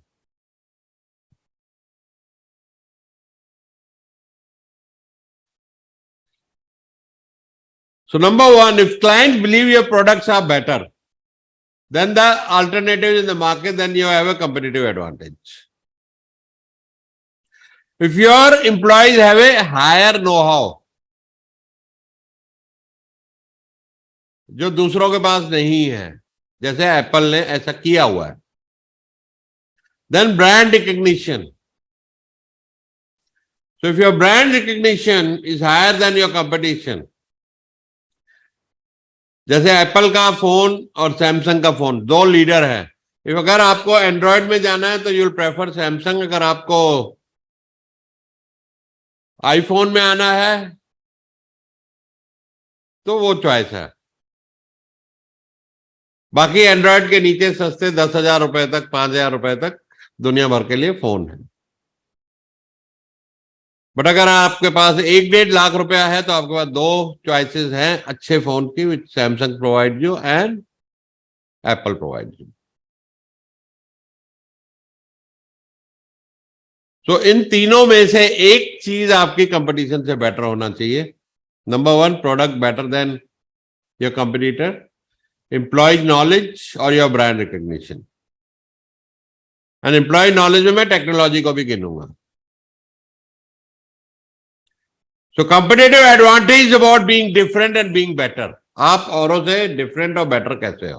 So number one, if clients believe your products are better than the alternatives in the market, then you have a competitive advantage. If your employees have a higher know-how, जो दूसरों के पास नहीं है, जैसे Apple ने ऐसा किया हुआ है, then brand recognition. So if your brand recognition is higher than your competition, जैसे एप्पल का फोन और सैमसंग का फोन, दो लीडर है. इफ अगर आपको एंड्रॉयड में जाना है तो यू विल प्रेफर सैमसंग, अगर आपको आईफोन में आना है तो वो चॉइस है. बाकी एंड्रॉयड के नीचे सस्ते 10,000 रुपए तक, 5,000 रुपए तक दुनिया भर के लिए फोन है. बट अगर आपके पास 1-1.5 लाख रुपया है तो आपके पास दो चॉइसेस हैं अच्छे फोन की, which Samsung provide you and Apple provide you. तो इन तीनों में से एक चीज आपकी कंपटीशन से बेटर होना चाहिए. Number one, product better than your competitor, employee knowledge और your brand recognition. And employee knowledge में मैं टेक्नोलॉजी को भी गिनूंगा. So competitive advantage is about being different and being better. आप औरों से डिफरेंट और बेटर कैसे हो.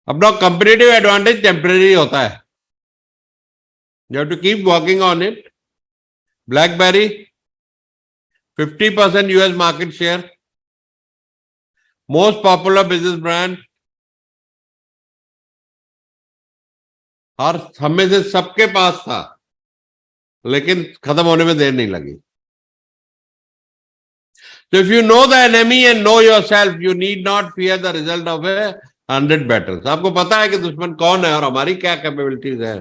अपना competitive advantage टेम्परेरी होता है. You have to keep working on it. BlackBerry 50% US market share, most popular business brand. और हम में से सबके पास था, लेकिन खत्म होने में देर नहीं लगी. So if you know the enemy and know yourself, you need not fear the result of 100 battles. आपको पता है कि दुश्मन कौन है और हमारी क्या कैपेबिलिटीज है.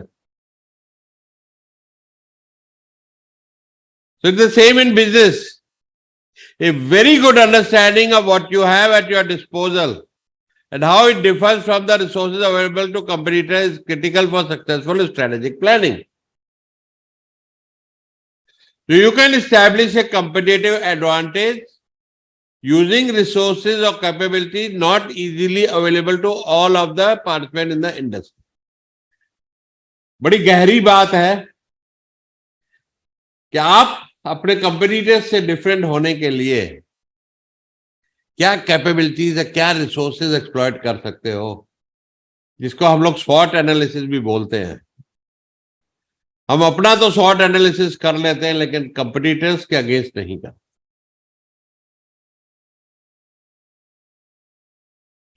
So it's the same in business. A very good understanding of what you have at your disposal and how it differs from the resources available to competitors is critical for successful strategic planning. So you can establish a competitive advantage using resources or capabilities not easily available to all of the participants in the industry. बड़ी गहरी बात है कि आप अपने competitors से different होने के लिए क्या कैपेबिलिटीज है, क्या रिसोर्सेज एक्सप्लॉइट कर सकते हो, जिसको हम लोग स्वॉट एनालिसिस भी बोलते हैं. हम अपना तो स्वॉट एनालिसिस कर लेते हैं लेकिन कंपटीटर्स के अगेंस्ट नहीं करते.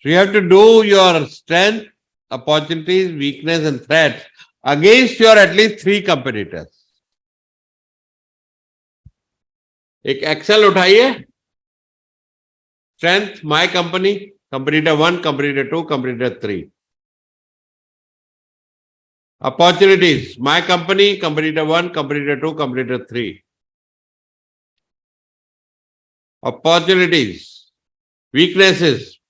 So you have to do your strength, opportunities, weakness and threats against your at least 3 competitors. एक एक्सेल उठाइए, strength my company, competitor 1, competitor 2, competitor 3. Opportunities, my company, competitor 1, competitor 2, competitor 3. Opportunities, weaknesses,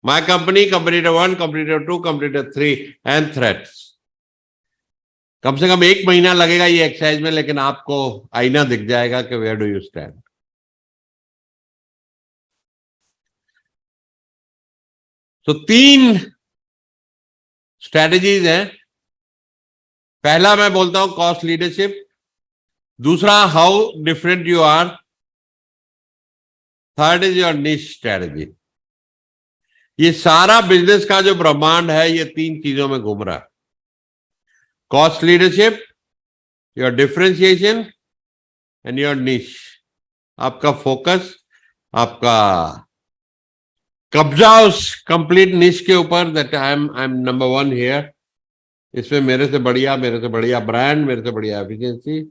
my company, competitor 1, competitor 2, competitor 3 and threats. कम से कम 1 महीना लगेगा ये exercise में, लेकिन आपको आईना दिख जाएगा कि वेयर डू यू स्टैंड. तो 3 स्ट्रेटजीज हैं. पहला मैं बोलता हूं कॉस्ट लीडरशिप, दूसरा how different you are, third is your niche strategy. ये सारा बिजनेस का जो ब्रह्मांड है ये 3 चीजों में घूम रहा है. Cost leadership, your differentiation and your निश. आपका फोकस, आपका कब्जा उस कंप्लीट निश के ऊपर, that I am number 1 here. इसमें मेरे से बढ़िया ब्रांड, मेरे से बढ़िया एफिशिएंसी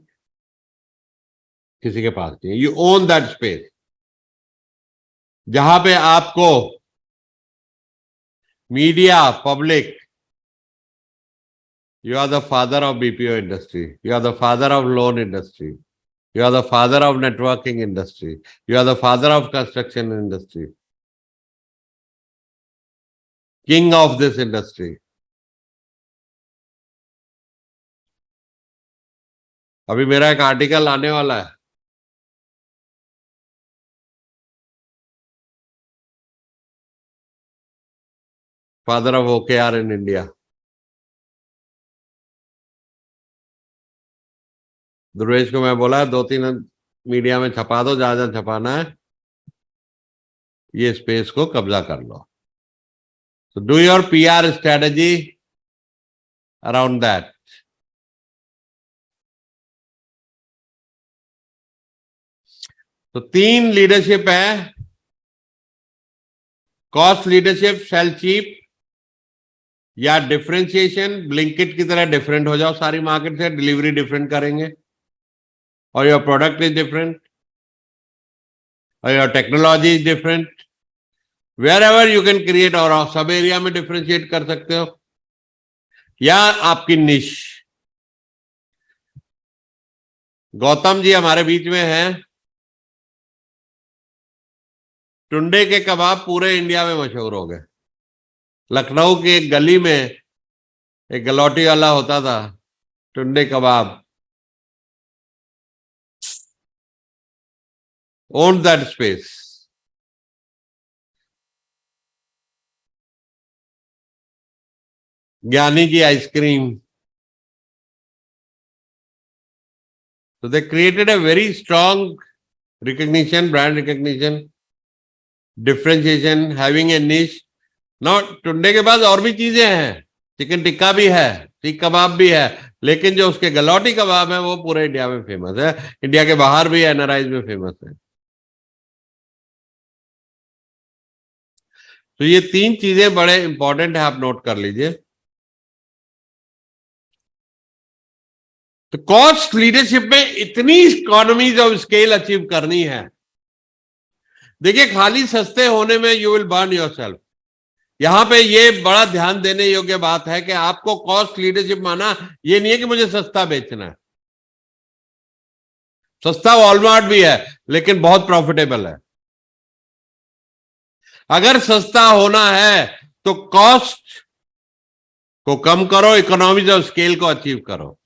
किसी के पास नहीं है. You own that space. जहां पे आपको media, public. You are the father of BPO industry. You are the father of loan industry. You are the father of networking industry. You are the father of construction industry. King of this industry. अभी मेरा एक article आने वाला है. Father of OKR in India. Durvesh को मैं बोला 2-3 media में छपा दो, जहां जहां छपाना है, ये स्पेस को कब्जा कर लो. So do your PR strategy around that. तो 3 लीडरशिप है. कॉस्ट लीडरशिप, सेल चीप, या डिफरेंशिएशन. ब्लिंकिट की तरह डिफरेंट हो जाओ सारी मार्केट से, डिलीवरी डिफरेंट करेंगे, और योर प्रोडक्ट इज डिफरेंट, और your technology is different. Wherever you can create, और सब एरिया में डिफरेंशिएट कर सकते हो, या आपकी निश. गौतम जी हमारे बीच में हैं. टुंडे के कबाब पूरे इंडिया में मशहूर हो गए. लखनऊ की एक गली में एक गलौटी वाला होता था, Tunday kebab. On that space. Gyani ji ice cream. So they created a very strong recognition, brand recognition, differentiation, having a niche. Now, Tunde के बाद और भी चीजें हैं. चिकन टिक्का भी है, सीख कबाब भी है, लेकिन जो उसके गलौटी कबाब है वो पूरे इंडिया में फेमस है. इंडिया के बाहर भी एनआरआईज में फेमस है. तो ये 3 चीजें बड़े इंपॉर्टेंट है, आप नोट कर लीजिए. तो कॉस्ट लीडरशिप में इतनी इकोनॉमीज ऑफ स्केल अचीव करनी है. देखिए, खाली सस्ते होने में यू विल बर्न योरसेल्फ. यहां पे ये बड़ा ध्यान देने योग्य बात है कि आपको कॉस्ट लीडरशिप माना ये नहीं है कि मुझे सस्ता बेचना है. सस्ता वॉलमार्ट भी है, लेकिन बहुत प्रॉफिटेबल है. अगर सस्ता होना है तो कॉस्ट को कम करो, इकोनॉमीज ऑफ स्केल को अचीव करो.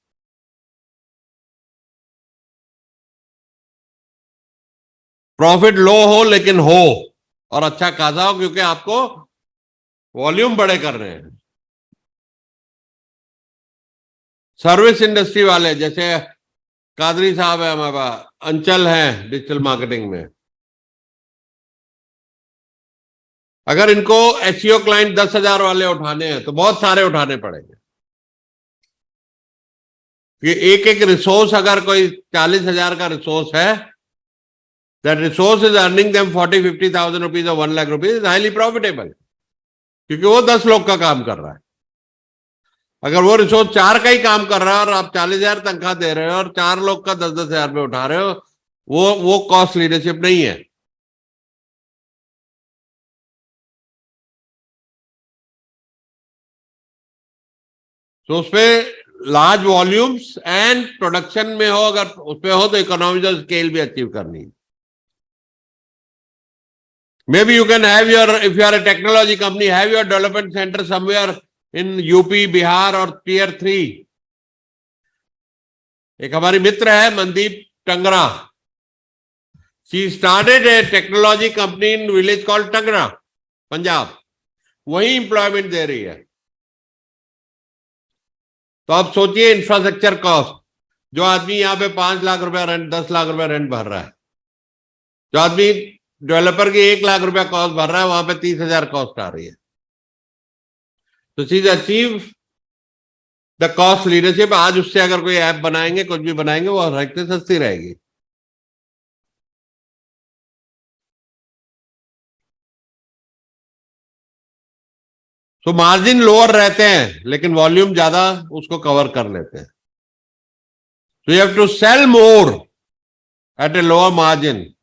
प्रॉफिट लो हो लेकिन हो, और अच्छा खासा हो, क्योंकि आपको वॉल्यूम बड़े कर रहे हैं. सर्विस इंडस्ट्री वाले जैसे कादरी साहब है, हमारे पास अंचल हैं डिजिटल मार्केटिंग में. अगर इनको एसईओ क्लाइंट 10,000 वाले उठाने हैं तो बहुत सारे उठाने पड़ेंगे. कि एक एक रिसोर्स, अगर कोई 40,000 का रिसोर्स है, that resource is earning them 40,000-50,000 rupees or 1 lakh rupees is highly profitable, क्योंकि वो 10 लोग का काम कर रहा है. अगर वो रिसोर्स 4 का ही काम कर रहा है और आप 40,000 तनख्वाह दे रहे हो और 4 लोग का 10,000 में उठा रहे हो, वो कॉस्ट लीडरशिप नहीं है. तो उसमें लार्ज वॉल्यूम्स एंड प्रोडक्शन में हो, अगर उसमें हो तो इकोनॉमीज ऑफ स्केल भी अचीव करनी है. Maybe you can have your, if you are a technology company, have your development center somewhere in UP, Bihar or Tier 3. एक हमारी मित्र है Mandeep Tangra. She started a technology company in village called Tangra, Punjab. वही employment दे रही है. तो आप सोचिए इंफ्रास्ट्रक्चर कॉस्ट. जो आदमी यहाँ पे 5 लाख रुपया रेंट, 10 लाख रुपया रेंट भर रहा है, जो आदमी डेवलपर की 1 लाख रुपया कॉस्ट भर रहा है, वहां पे 30,000 कॉस्ट आ रही है. तो चीज अचीव द कॉस्ट लीडरशिप. आज उससे अगर कोई ऐप बनाएंगे, कुछ भी बनाएंगे, वो हर एक सस्ती रहेगी. तो मार्जिन लोअर रहते हैं, लेकिन वॉल्यूम ज्यादा उसको कवर कर लेते हैं. So you have to sell more at a lower margin.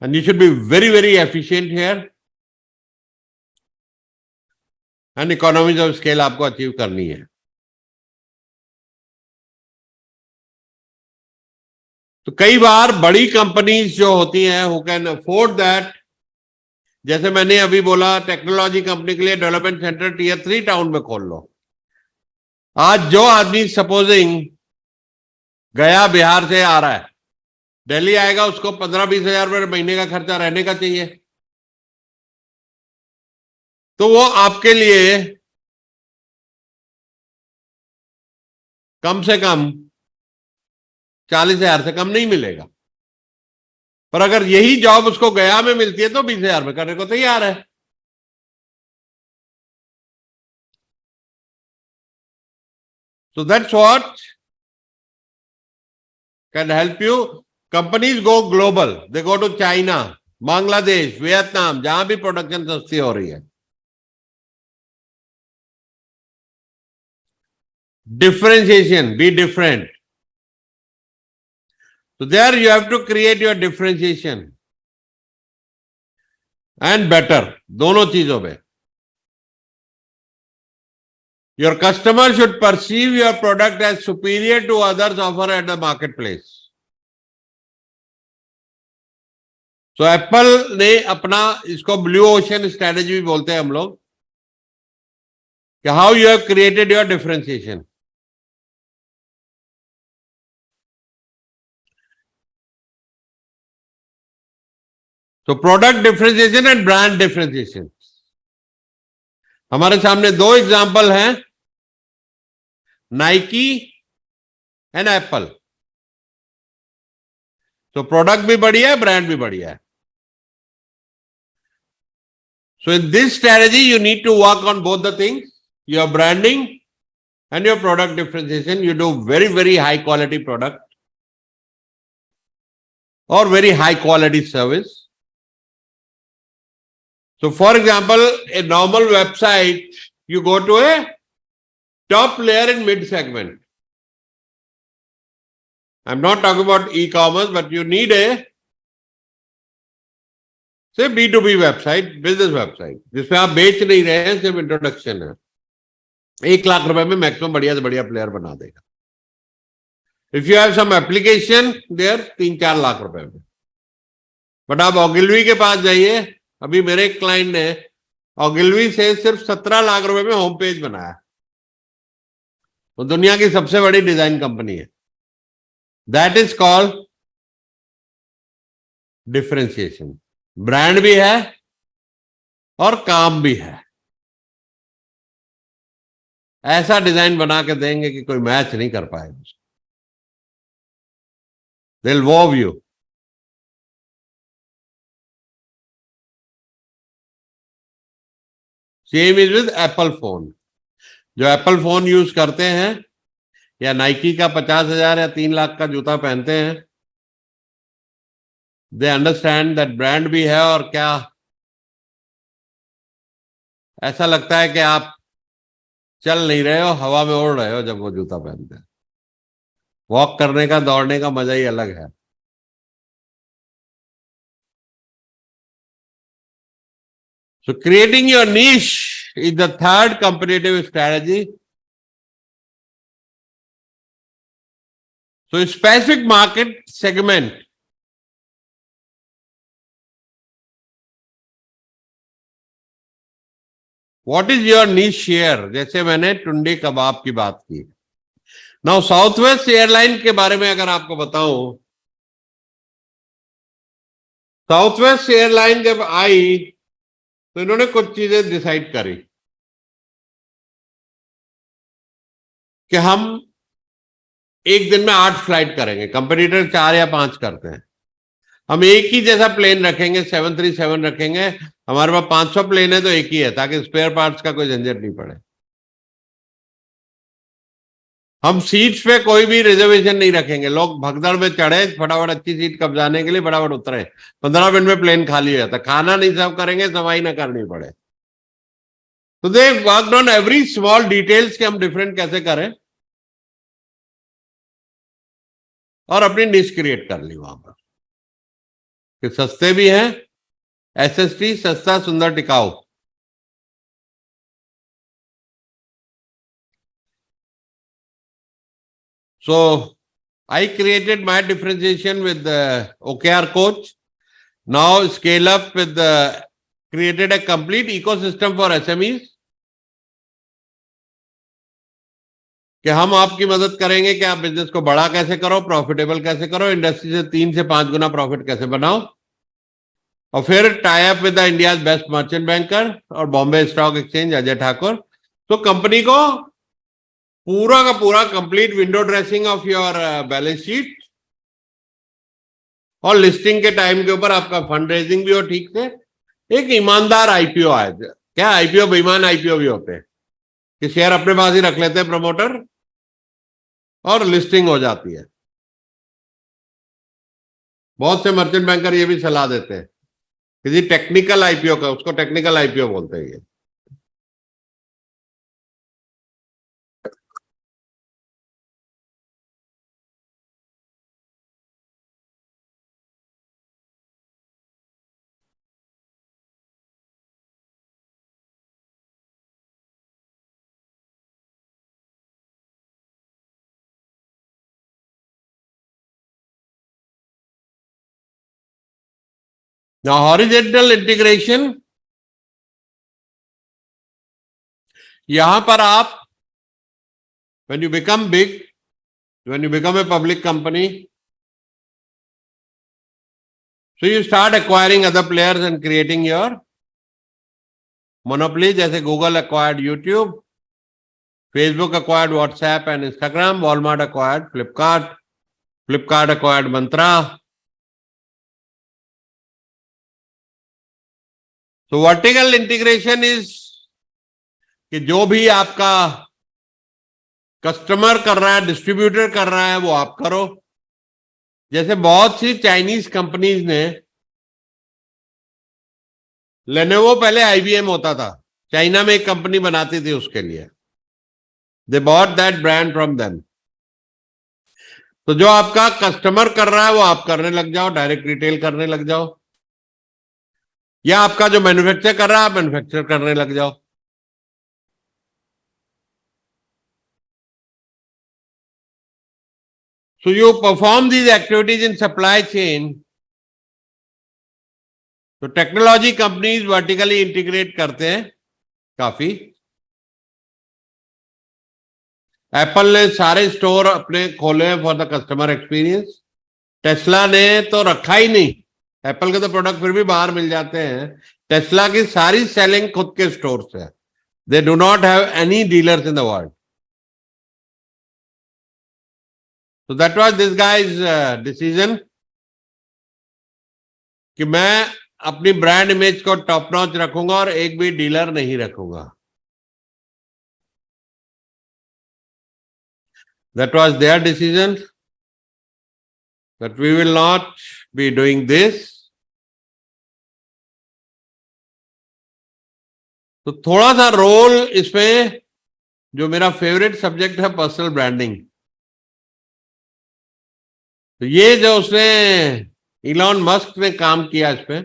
And you should be very, very efficient here. And economies of scale आपको अचीव करनी है। तो कई बार बड़ी कंपनीज जो होती हैं हु कैन अफोर्ड दैट, जैसे मैंने अभी बोला टेक्नोलॉजी कंपनी के लिए डेवलपमेंट सेंटर टीयर 3 टाउन में खोल लो। आज जो आदमी सपोजिंग गया बिहार से आ रहा है, दिल्ली आएगा, उसको 15-20 हजार रुपये महीने का खर्चा रहने का चाहिए, तो वो आपके लिए कम से कम 40 हजार से कम नहीं मिलेगा। पर अगर यही जॉब उसको गया में मिलती है तो 20 हजार में करने को तैयार है। So that's what can help you. Companies go global. They go to China, Bangladesh, Vietnam, जहां भी प्रोडक्शन सस्ती हो रही है। Differentiation, be different. So there you have to create your differentiation and better, दोनों चीजों में। Your customer should perceive your product as superior to others offered at the marketplace. So Apple ने अपना, इसको ब्लू ओशन स्ट्रेटेजी भी बोलते हैं हम लोग, कि how you have created your differentiation. So product differentiation and brand differentiation. हमारे सामने दो एग्जाम्पल हैं, नाइकी एंड एप्पल। तो प्रोडक्ट भी बढ़िया है, ब्रांड भी बढ़िया है। So in this strategy you need to work on both the things, your branding and your product differentiation. You do very, very high quality product or very high quality service. So for example, a normal website, you go to a top layer in mid segment. I'm not talking about e-commerce, but you need a, say, B2B website, business website, जिसमें आप बेच नहीं रहे हैं, सिर्फ introduction है। 1 लाख रुपए में मैक्सिमम बढ़िया से बढ़िया प्लेयर बना देगा। If you have some application there, 3-4 lakh रुपए में। बट आप ऑगिलवी के पास जाइए, अभी मेरे क्लाइंट ने ऑगिलवी से सिर्फ 17 लाख रुपए में होम पेज बनाया। वो दुनिया की सबसे बड़ी डिजाइन कंपनी है। That is called differentiation. Brand भी है और काम भी है। ऐसा डिजाइन बना के देंगे कि कोई मैच नहीं कर पाएगा। They will wow you. Same is with Apple phone. जो एप्पल फोन यूज करते हैं या नाइकी का 50,000 या 3 लाख का जूता पहनते हैं, दे अंडरस्टैंड दैट ब्रांड भी है और क्या ऐसा लगता है कि आप चल नहीं रहे हो, हवा में उड़ रहे हो जब वो जूता पहनते हैं। वॉक करने का, दौड़ने का मजा ही अलग है। So creating your niche is the third competitive strategy. So specific market segment. What is your niche share? जैसे मैंने टुंडे कबाब की बात की। नाउ साउथ वेस्ट एयरलाइन के बारे में अगर आपको बताऊं, साउथ वेस्ट एयरलाइन जब आई तो इन्होंने कुछ चीजें डिसाइड करी कि हम एक दिन में 8 फ्लाइट करेंगे। कंपटीटर 4 या 5 करते हैं। हम एक ही जैसा प्लेन रखेंगे, 737 रखेंगे। हमारे पास 500 प्लेन है तो एक ही है, ताकि स्पेयर पार्ट्स का कोई झंझट नहीं पड़े। हम सीट्स पे कोई भी रिजर्वेशन नहीं रखेंगे। लोग भगदड़ में चढ़े, फटाफट अच्छी सीट कब्जाने के लिए फटाफट उतरे, 15 मिनट में प्लेन खाली हो जाता। खाना नहीं सर्व करेंगे, सफाई ना करनी पड़े। तो they worked on every small details कि हम डिफरेंट कैसे करें, और अपनी निश क्रिएट कर ली वहां पर कि सस्ते भी हैं, एसएसटी, सस्ता सुंदर टिकाऊ। So I created my differentiation with the OKR coach. Now scale up with the created a complete ecosystem for SMEs. कि हम आपकी मदद करेंगे कि आप बिजनेस को बड़ा कैसे करो, प्रॉफिटेबल कैसे करो, इंडस्ट्री से 3 से 5 गुना प्रॉफिट कैसे बनाओ, और फिर tie up with the India best merchant banker और बॉम्बे स्टॉक एक्सचेंज अजय ठाकुर. तो कंपनी को पूरा का पूरा complete window dressing of your balance sheet और लिस्टिंग के टाइम के ऊपर आपका फंड रेजिंग भी हो ठीक से. एक ईमानदार आईपीओ आए. क्या आईपीओ बेईमान आईपीओ भी होते हैं कि शेयर अपने पास ही रख लेते हैं प्रमोटर और लिस्टिंग हो जाती है. बहुत से मर्चेंट बैंकर ये भी सलाह देते हैं कि जी टेक्निकल आईपीओ का, उसको टेक्निकल आईपीओ बोलते हैं ये. Now, horizontal integration, यहां पर आप when you become big, when you become a public company, so you start acquiring other players and creating your monopoly. जैसे Google acquired YouTube, Facebook acquired WhatsApp and Instagram, Walmart acquired Flipkart, Flipkart acquired Mantra. So vertical integration is कि जो भी आपका customer कर रहा है, distributor कर रहा है, वो आप करो. जैसे बहुत सी चाइनीज कंपनीज ने, लेनोवो पहले आईबीएम होता था, चाइना में एक कंपनी बनाती थी उसके लिए. They bought that brand from them. तो जो आपका कस्टमर कर रहा है वो आप करने लग जाओ, डायरेक्ट रिटेल करने लग जाओ, या आपका जो मैन्युफैक्चर कर रहा है आप मैन्युफैक्चर करने लग जाओ. So you perform these activities in supply chain. तो टेक्नोलॉजी कंपनीज वर्टिकली इंटीग्रेट करते हैं काफी. एप्पल ने सारे स्टोर अपने खोले हैं for the customer experience. Tesla ने तो रखा ही नहीं. एप्पल के तो प्रोडक्ट फिर भी बाहर मिल जाते हैं. टेस्ला की सारी सेलिंग खुद के स्टोर से है. They do not have any dealers in the world. So that was this guy's decision कि मैं अपनी ब्रांड इमेज को टॉप नॉच रखूंगा और एक भी डीलर नहीं रखूंगा. That was their decision that we will not be doing this. तो थोड़ा सा रोल इसमें, जो मेरा फेवरेट सब्जेक्ट है पर्सनल ब्रांडिंग. तो ये जो उसने इलॉन मस्क ने काम किया इस पे.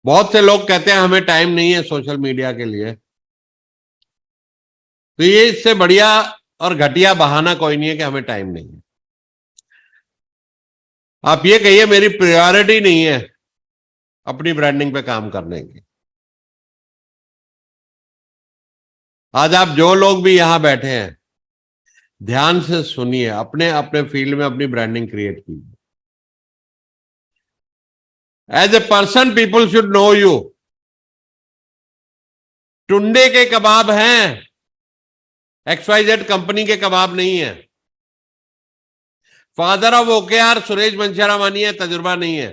बहुत से लोग कहते हैं हमें टाइम नहीं है सोशल मीडिया के लिए. तो ये इससे बढ़िया और घटिया बहाना कोई नहीं है कि हमें टाइम नहीं है. आप ये कहिए मेरी प्रायोरिटी नहीं है अपनी ब्रांडिंग पे काम करने की. आज आप जो लोग भी यहां बैठे हैं, ध्यान से सुनिए, अपने अपने फील्ड में अपनी ब्रांडिंग क्रिएट कीजिए. As a person people should know you. Tunde के कबाब हैं, XYZ कंपनी के कबाब नहीं है. Father of OKR Suresh Mansharamani है, तजुर्बा नहीं है.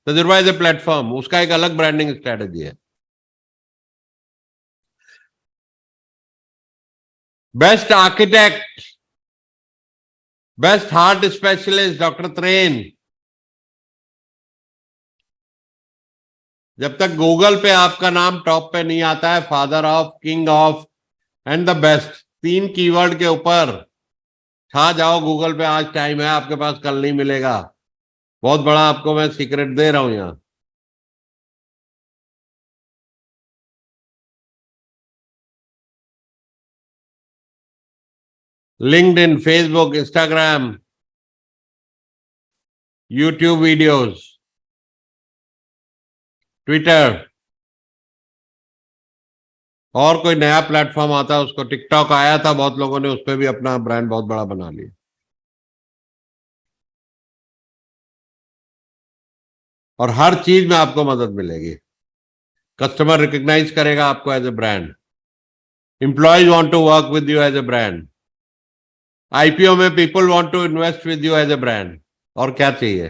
तजुर्बा इज ए प्लेटफॉर्म, उसका एक अलग ब्रांडिंग स्ट्रेटेजी है. Best architect, best heart specialist doctor train. जब तक गूगल पे आपका नाम टॉप पे नहीं आता है, father of, king of and the best, 3 keyword के ऊपर छा जाओ गूगल पे. आज टाइम है आपके पास, कल नहीं मिलेगा. बहुत बड़ा आपको मैं सीक्रेट दे रहा हूं यहां. LinkedIn, Facebook, Instagram, YouTube videos, Twitter, और कोई नया प्लेटफॉर्म आता है उसको, टिकटॉक आया था, बहुत लोगों ने उस पर भी अपना ब्रांड बहुत बड़ा बना लिया। और हर चीज में आपको मदद मिलेगी। कस्टमर रिकॉग्नाइज करेगा आपको as a brand, employees want to work with you as a brand, IPO में people want to invest with you as a brand. और क्या चाहिए?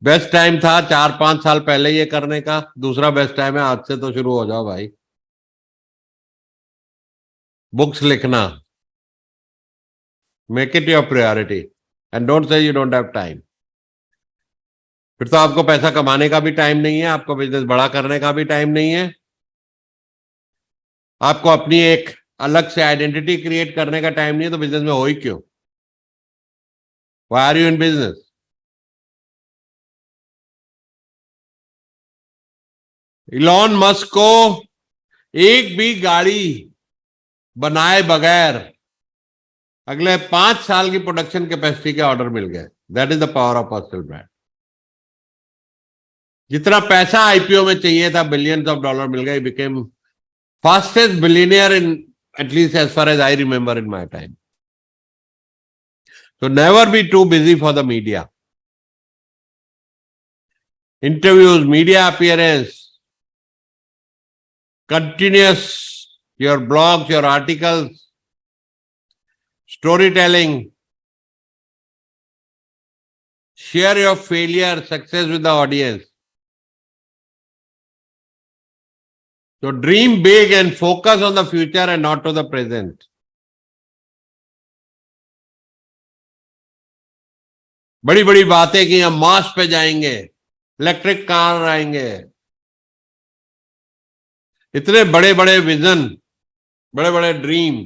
बेस्ट टाइम था 4-5 साल पहले ये करने का, दूसरा बेस्ट टाइम है आज से, तो शुरू हो जाओ भाई। बुक्स लिखना, make it your priority and don't say you don't have time. फिर तो आपको पैसा कमाने का भी टाइम नहीं है, आपको बिजनेस बड़ा करने का भी टाइम नहीं है, आपको अपनी एक अलग से आइडेंटिटी क्रिएट करने का टाइम नहीं है, तो बिजनेस में हो ही क्यों? Why are you in business? Elon Musk को एक भी गाड़ी बनाए बगैर अगले 5 साल की प्रोडक्शन कैपेसिटी के ऑर्डर मिल गए। That is the power of personal brand. जितना पैसा आईपीओ में चाहिए था, बिलियंस ऑफ डॉलर मिल गए, became fastest billionaire in at least as far as I remember in my time. So never be too busy for the media. Interviews, media appearance, continuous, your blogs, your articles, storytelling, share your failure, success with the audience. So dream big and focus on the future and not to the present. बड़ी बड़ी बातें कि हम Mars पे जाएंगे, electric car आएंगे, इतने बड़े बड़े विजन, बड़े बड़े dream,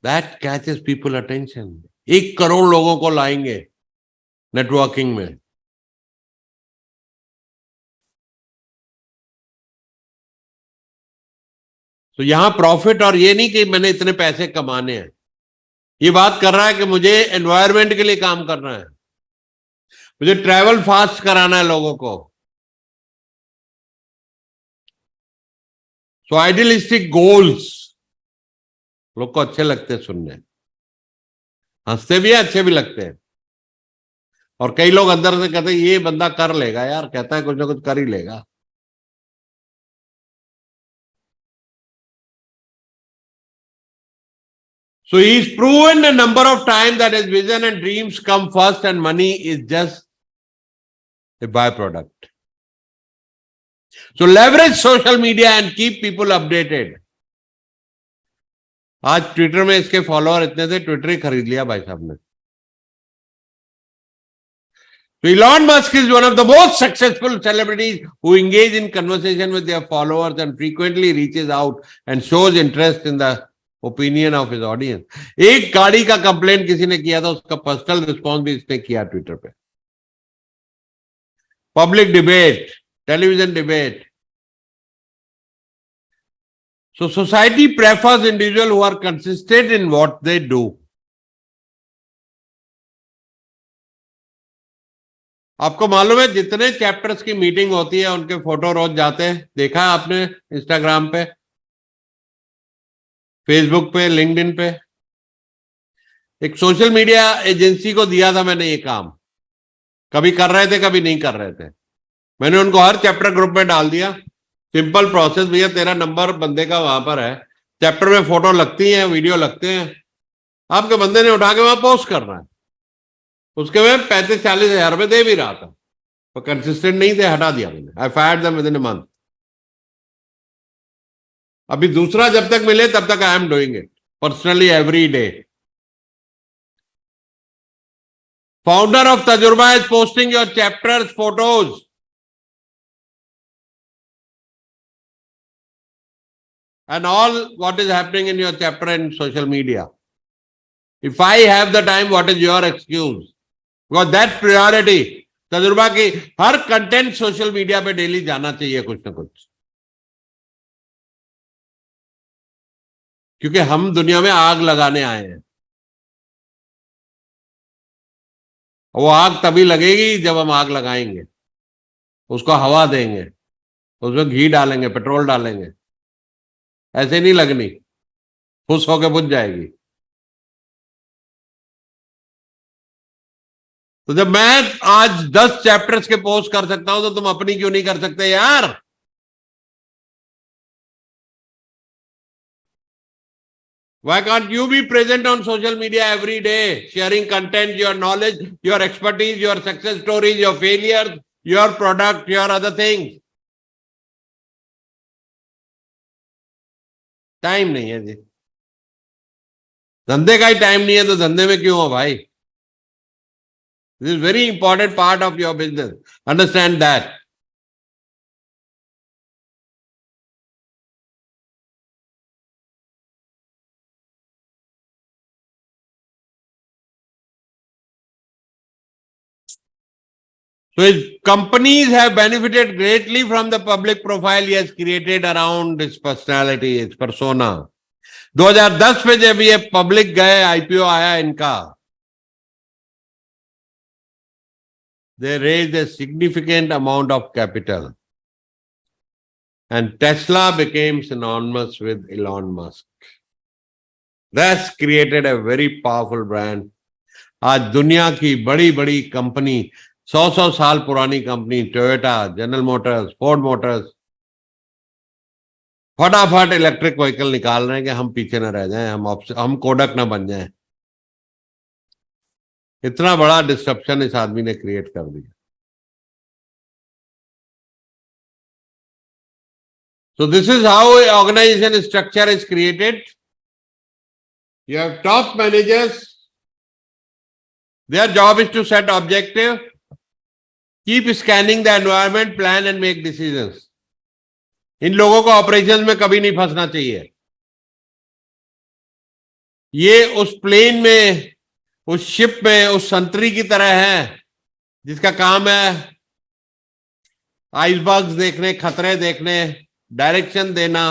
that catches people attention. 1 crore लोगों को लाएंगे नेटवर्किंग में। तो यहां प्रॉफिट और ये नहीं कि मैंने इतने पैसे कमाने हैं, ये बात कर रहा है कि मुझे एनवायरनमेंट के लिए काम करना है, मुझे ट्रैवल फास्ट कराना है लोगों को। सो आइडियलिस्टिक गोल्स लोग को अच्छे लगते हैं सुनने, हंसते भी हैं, अच्छे भी लगते हैं। और कई लोग अंदर से कहते हैं ये बंदा कर लेगा यार, कहता है कुछ ना कुछ कर ही लेगा। So he's proven a number of times that his vision and dreams come first and money is just a byproduct. So leverage social media and keep people updated. आज ट्विटर में इसके फॉलोअर इतने थे, ट्विटर ही खरीद लिया भाई साहब ने। So Elon Musk is one of the most successful celebrities who engage in conversation with their followers and frequently reaches out and shows interest in the opinion of his audience. एक गाड़ी का complaint किसी ने किया था, उसका personal response भी इसने किया ट्विटर पे। Public debate, television debate. So society prefers individual who are consistent in what they do. आपको मालूम है जितने चैप्टर्स की मीटिंग होती है उनके फोटो रोज जाते हैं, देखा है आपने इंस्टाग्राम पे, फेसबुक पे, लिंक्डइन पे। एक सोशल मीडिया एजेंसी को दिया था मैंने ये काम, कभी कर रहे थे कभी नहीं कर रहे थे। मैंने उनको हर चैप्टर ग्रुप में डाल दिया, सिंपल प्रोसेस, भैया तेरा नंबर बंदे का वहां पर है, चैप्टर में फोटो लगती है, वीडियो लगते हैं, आपके बंदे ने उठा के वहां पोस्ट करना है। उसके में 35-40 हजार रुपए दे भी रहा था, पर कंसिस्टेंट नहीं थे, हटा दिया मैंने। I fired them within a month. अभी दूसरा जब तक मिले तब तक I am doing it personally every day. Founder of Tajurba is posting your chapters, photos, and all what is happening in your chapter in social media. If I have the time, what is your excuse? Because that priority, तजुर्बा की हर content social media पे daily जाना चाहिए कुछ ना कुछ, क्योंकि हम दुनिया में आग लगाने आए हैं। वो आग तभी लगेगी जब हम आग लगाएंगे, उसको हवा देंगे, उसमें घी डालेंगे, पेट्रोल डालेंगे, ऐसे नहीं लगनी, फुस होके बुझ जाएगी। तो जब मैं आज 10 चैप्टर्स के पोस्ट कर सकता हूं, तो तुम अपनी क्यों नहीं कर सकते यार? Why can't you be present on social media every day, sharing content, your knowledge, your expertise, your success stories, your failures, your product, your other things? Time नहीं है जी, धंधे का ही टाइम नहीं है, तो धंधे में क्यों हो भाई? This is very important part of your business, understand that. So his companies have benefited greatly from the public profile he has created around his personality, his persona. 2010 में जब ये पब्लिक गए, आईपीओ आया इनका, they raised a significant amount of capital, and Tesla became synonymous with Elon Musk. Thus created a very powerful brand. आज दुनिया की बड़ी बड़ी कंपनी, 100 साल पुरानी company, Toyota, general Motors, Ford Motors, फटाफट इलेक्ट्रिक व्हीकल निकाल रहे हैं कि हम पीछे ना रह जाएं, हम कोडक ना बन जाएं। इतना बड़ा डिस्ट्रप्शन इस आदमी ने क्रिएट कर दिया। So this is how an organization structure is created. You have top managers. Their job is to set objective, keep scanning the environment, plan and make decisions. इन लोगों को ऑपरेशन में कभी नहीं फंसना चाहिए। ये उस प्लेन में, उस शिप में, उस संतरी की तरह है जिसका काम है आइसबर्ग्स देखने, खतरे देखने, डायरेक्शन देना।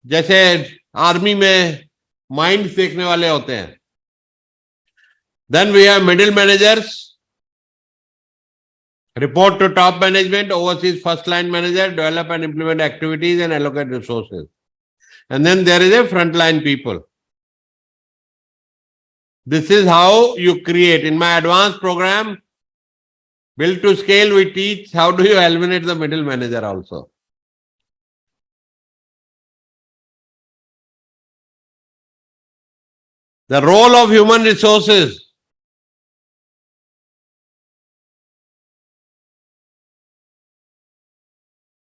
जैसे आर्मी में माइंड्स देखने वाले होते हैं। Then we have middle managers, report to top management, oversees first line manager, develop and implement activities and allocate resources. And then there is a frontline people. This is how you create. In my advanced program, Build to Scale, we teach how do you eliminate the middle manager also. The role of human resources.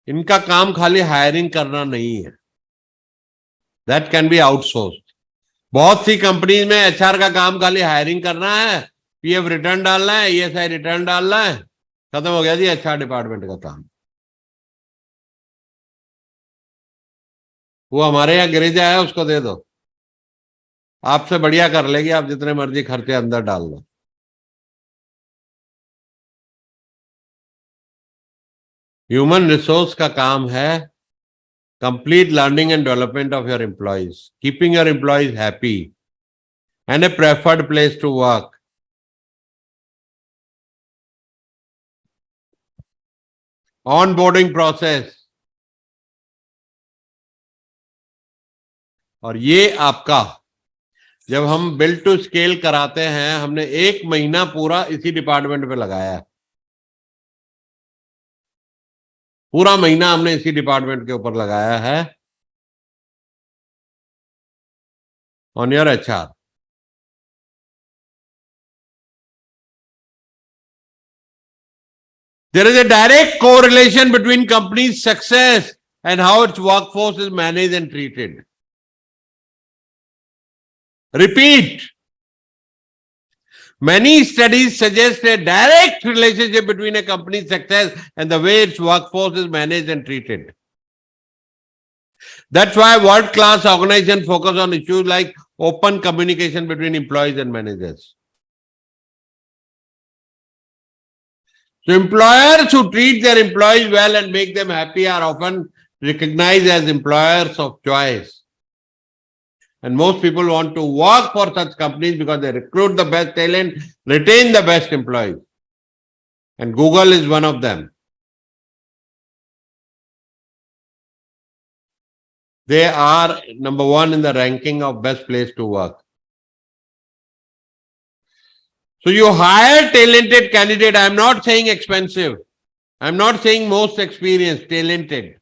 इनका काम खाली hiring करना नहीं है, that can be outsourced. बहुत सी companies में HR का काम खाली हायरिंग करना है, पीएफ रिटर्न डालना है, ईएसआई रिटर्न डालना है, खत्म हो गया जी एचआर डिपार्टमेंट का काम। वो हमारे यहाँ गिरिजा है, उसको दे दो, आपसे बढ़िया कर लेगी, आप जितने मर्जी खर्चे अंदर डाल दो। ह्यूमन रिसोर्स का काम है complete learning and development of your employees, keeping your employees happy and a preferred place to work. Onboarding process. और ये आपका जब हम बिल्ड टू स्केल कराते हैं, हमने 1 महीना पूरा इसी डिपार्टमेंट पे लगाया, पूरा महीना हमने इसी डिपार्टमेंट के ऊपर लगाया है on your HR. There is a direct correlation between company's success and how its workforce is managed and treated. Repeat. Many studies suggest a direct relationship between a company's success and the way its workforce is managed and treated. That's why world-class organizations focus on issues like open communication between employees and managers. So employers who treat their employees well and make them happy are often recognized as employers of choice. And most people want to work for such companies because they recruit the best talent, retain the best employees. And Google is one of them. They are number one in the ranking of best place to work. So you hire talented candidate. I'm not saying expensive. I'm not saying most experienced, talented.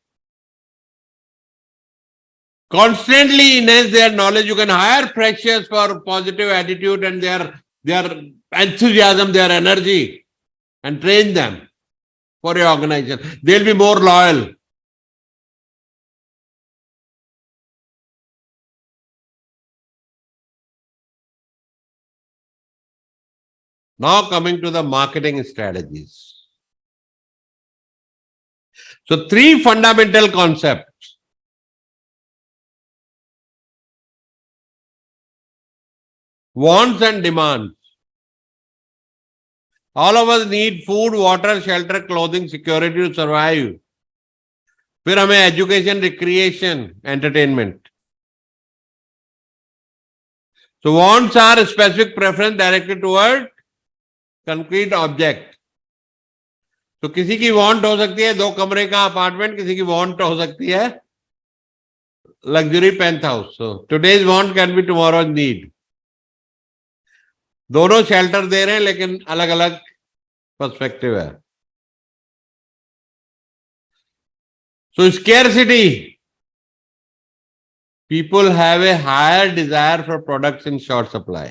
Constantly enhance their knowledge. You can hire freshers for positive attitude and their enthusiasm, their energy, and train them for your organization. They'll be more loyal. Now coming to the marketing strategies. So 3 fundamental concepts. Wants and demands. All of us need food, water, shelter, clothing, security to survive. फिर हमें education, recreation, entertainment. So wants are specific preference directed toward concrete object. तो किसी की want हो सकती है 2 कमरे का अपार्टमेंट, किसी की वांट हो सकती है luxury penthouse. So today's want can be tomorrow's need. दोनों शेल्टर दे रहे हैं लेकिन अलग अलग पर्सपेक्टिव है. So scarcity. People have a higher desire for products in short supply.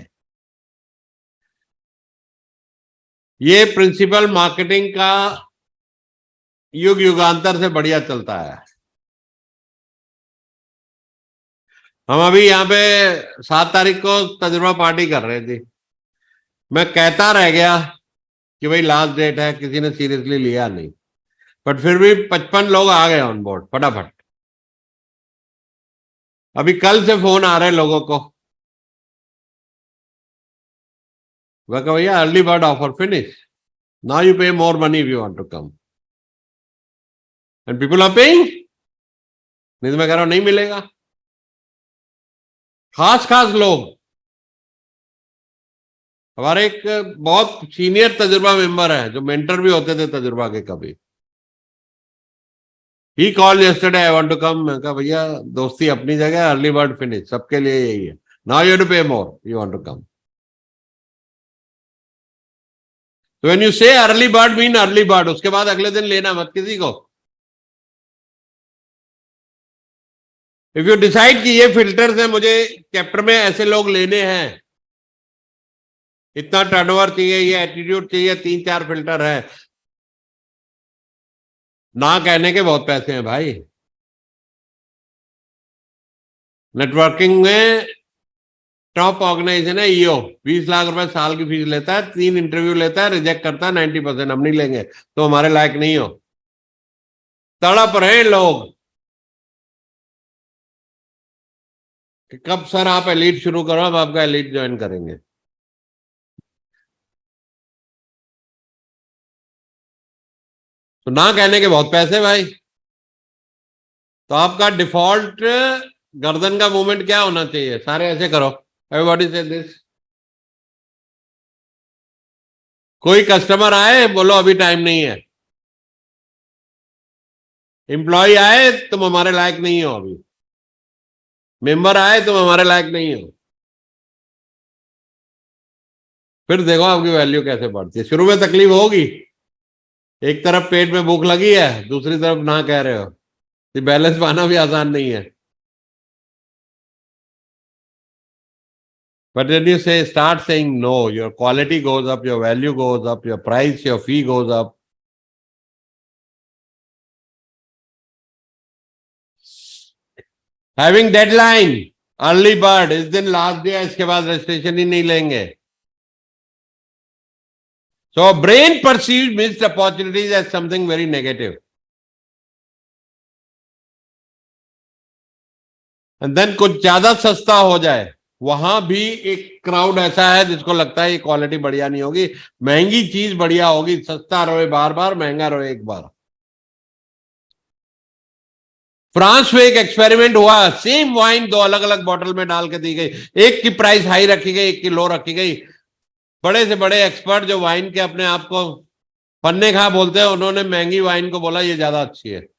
ये प्रिंसिपल मार्केटिंग का युग युगांतर से बढ़िया चलता है. हम अभी यहाँ पे 7 तारीख को तजुर्बा पार्टी कर रहे थे. मैं कहता रह गया कि भाई लास्ट डेट है, किसी ने सीरियसली लिया नहीं, बट फिर भी 55 लोग आ गए ऑन बोर्ड फटाफट. अभी कल से फोन आ रहे हैं लोगों को. वह कहा भैया early bird offer finish, now you pay more money if you want to come. And people are paying. नहीं तो मैं कह रहा हूं नहीं मिलेगा. खास खास लोग. हमारे एक बहुत सीनियर तजुर्बा मेंबर है जो मेंटर भी होते थे तजुर्बा के कभी. ही call yesterday I want to come. मैं कहा भैया दोस्ती अपनी जगह, अर्ली बर्ड फिनिश सबके लिए यही है. नाउ यू टू पे मोर, यू वांट टू कम. तो व्हेन यू से early bird mean early bird. उसके बाद अगले दिन लेना मत किसी को. इफ यू डिसाइड कि ये फिल्टर्स हैं, मुझे चैप्टर में ऐसे लोग लेने हैं, इतना टर्नओवर चाहिए, ये एटीट्यूड चाहिए, 3-4 फिल्टर है. ना कहने के बहुत पैसे हैं भाई. नेटवर्किंग में टॉप ऑर्गेनाइजेशन है ईओ, 20 लाख रुपए साल की फीस लेता है, 3 इंटरव्यू लेता है, रिजेक्ट करता है 90%. हम नहीं लेंगे तो हमारे लायक नहीं हो. तड़प रहे लोग कि कब सर आप एलीट शुरू करो, हम आपका एलीट ज्वाइन करेंगे. तो ना कहने के बहुत पैसे भाई. तो आपका डिफॉल्ट गर्दन का मूवमेंट क्या होना चाहिए? सारे ऐसे करो. एवरीबॉडी से दिस. कोई कस्टमर आए बोलो अभी टाइम नहीं है. एम्प्लॉय आए तुम हमारे लायक नहीं हो, अभी मेंबर आए तुम हमारे लायक नहीं हो. फिर देखो आपकी वैल्यू कैसे बढ़ती है. शुरू में तकलीफ होगी. एक तरफ पेट में भूख लगी है, दूसरी तरफ ना कह रहे हो. ये बैलेंस पाना भी आसान नहीं है. But when you say, start saying no, your quality goes up, your value goes up, your price, your fee goes up. Having deadline, early bird, इस दिन लास्ट डे है, इसके बाद रजिस्ट्रेशन ही नहीं लेंगे. So brain perceives missed opportunities as something very negative. And then कुछ ज्यादा सस्ता हो जाए वहां भी एक क्राउड ऐसा है जिसको लगता है ये क्वालिटी बढ़िया नहीं होगी, महंगी चीज बढ़िया होगी, सस्ता रहे बार बार, महंगा रहे एक बार। फ्रांस में एक एक्सपेरिमेंट हुआ, सेम वाइन दो अलग अलग बॉटल में डाल के दी गई, एक की प्राइस हाई रखी गई, एक की लो रखी गई। बड़े से बड़े एक्सपर्ट जो वाइन के अपने आप को पन्ने खा बोलते हैं, उन्होंने महंगी वाइन को बोला ये ज्यादा अच्छी है।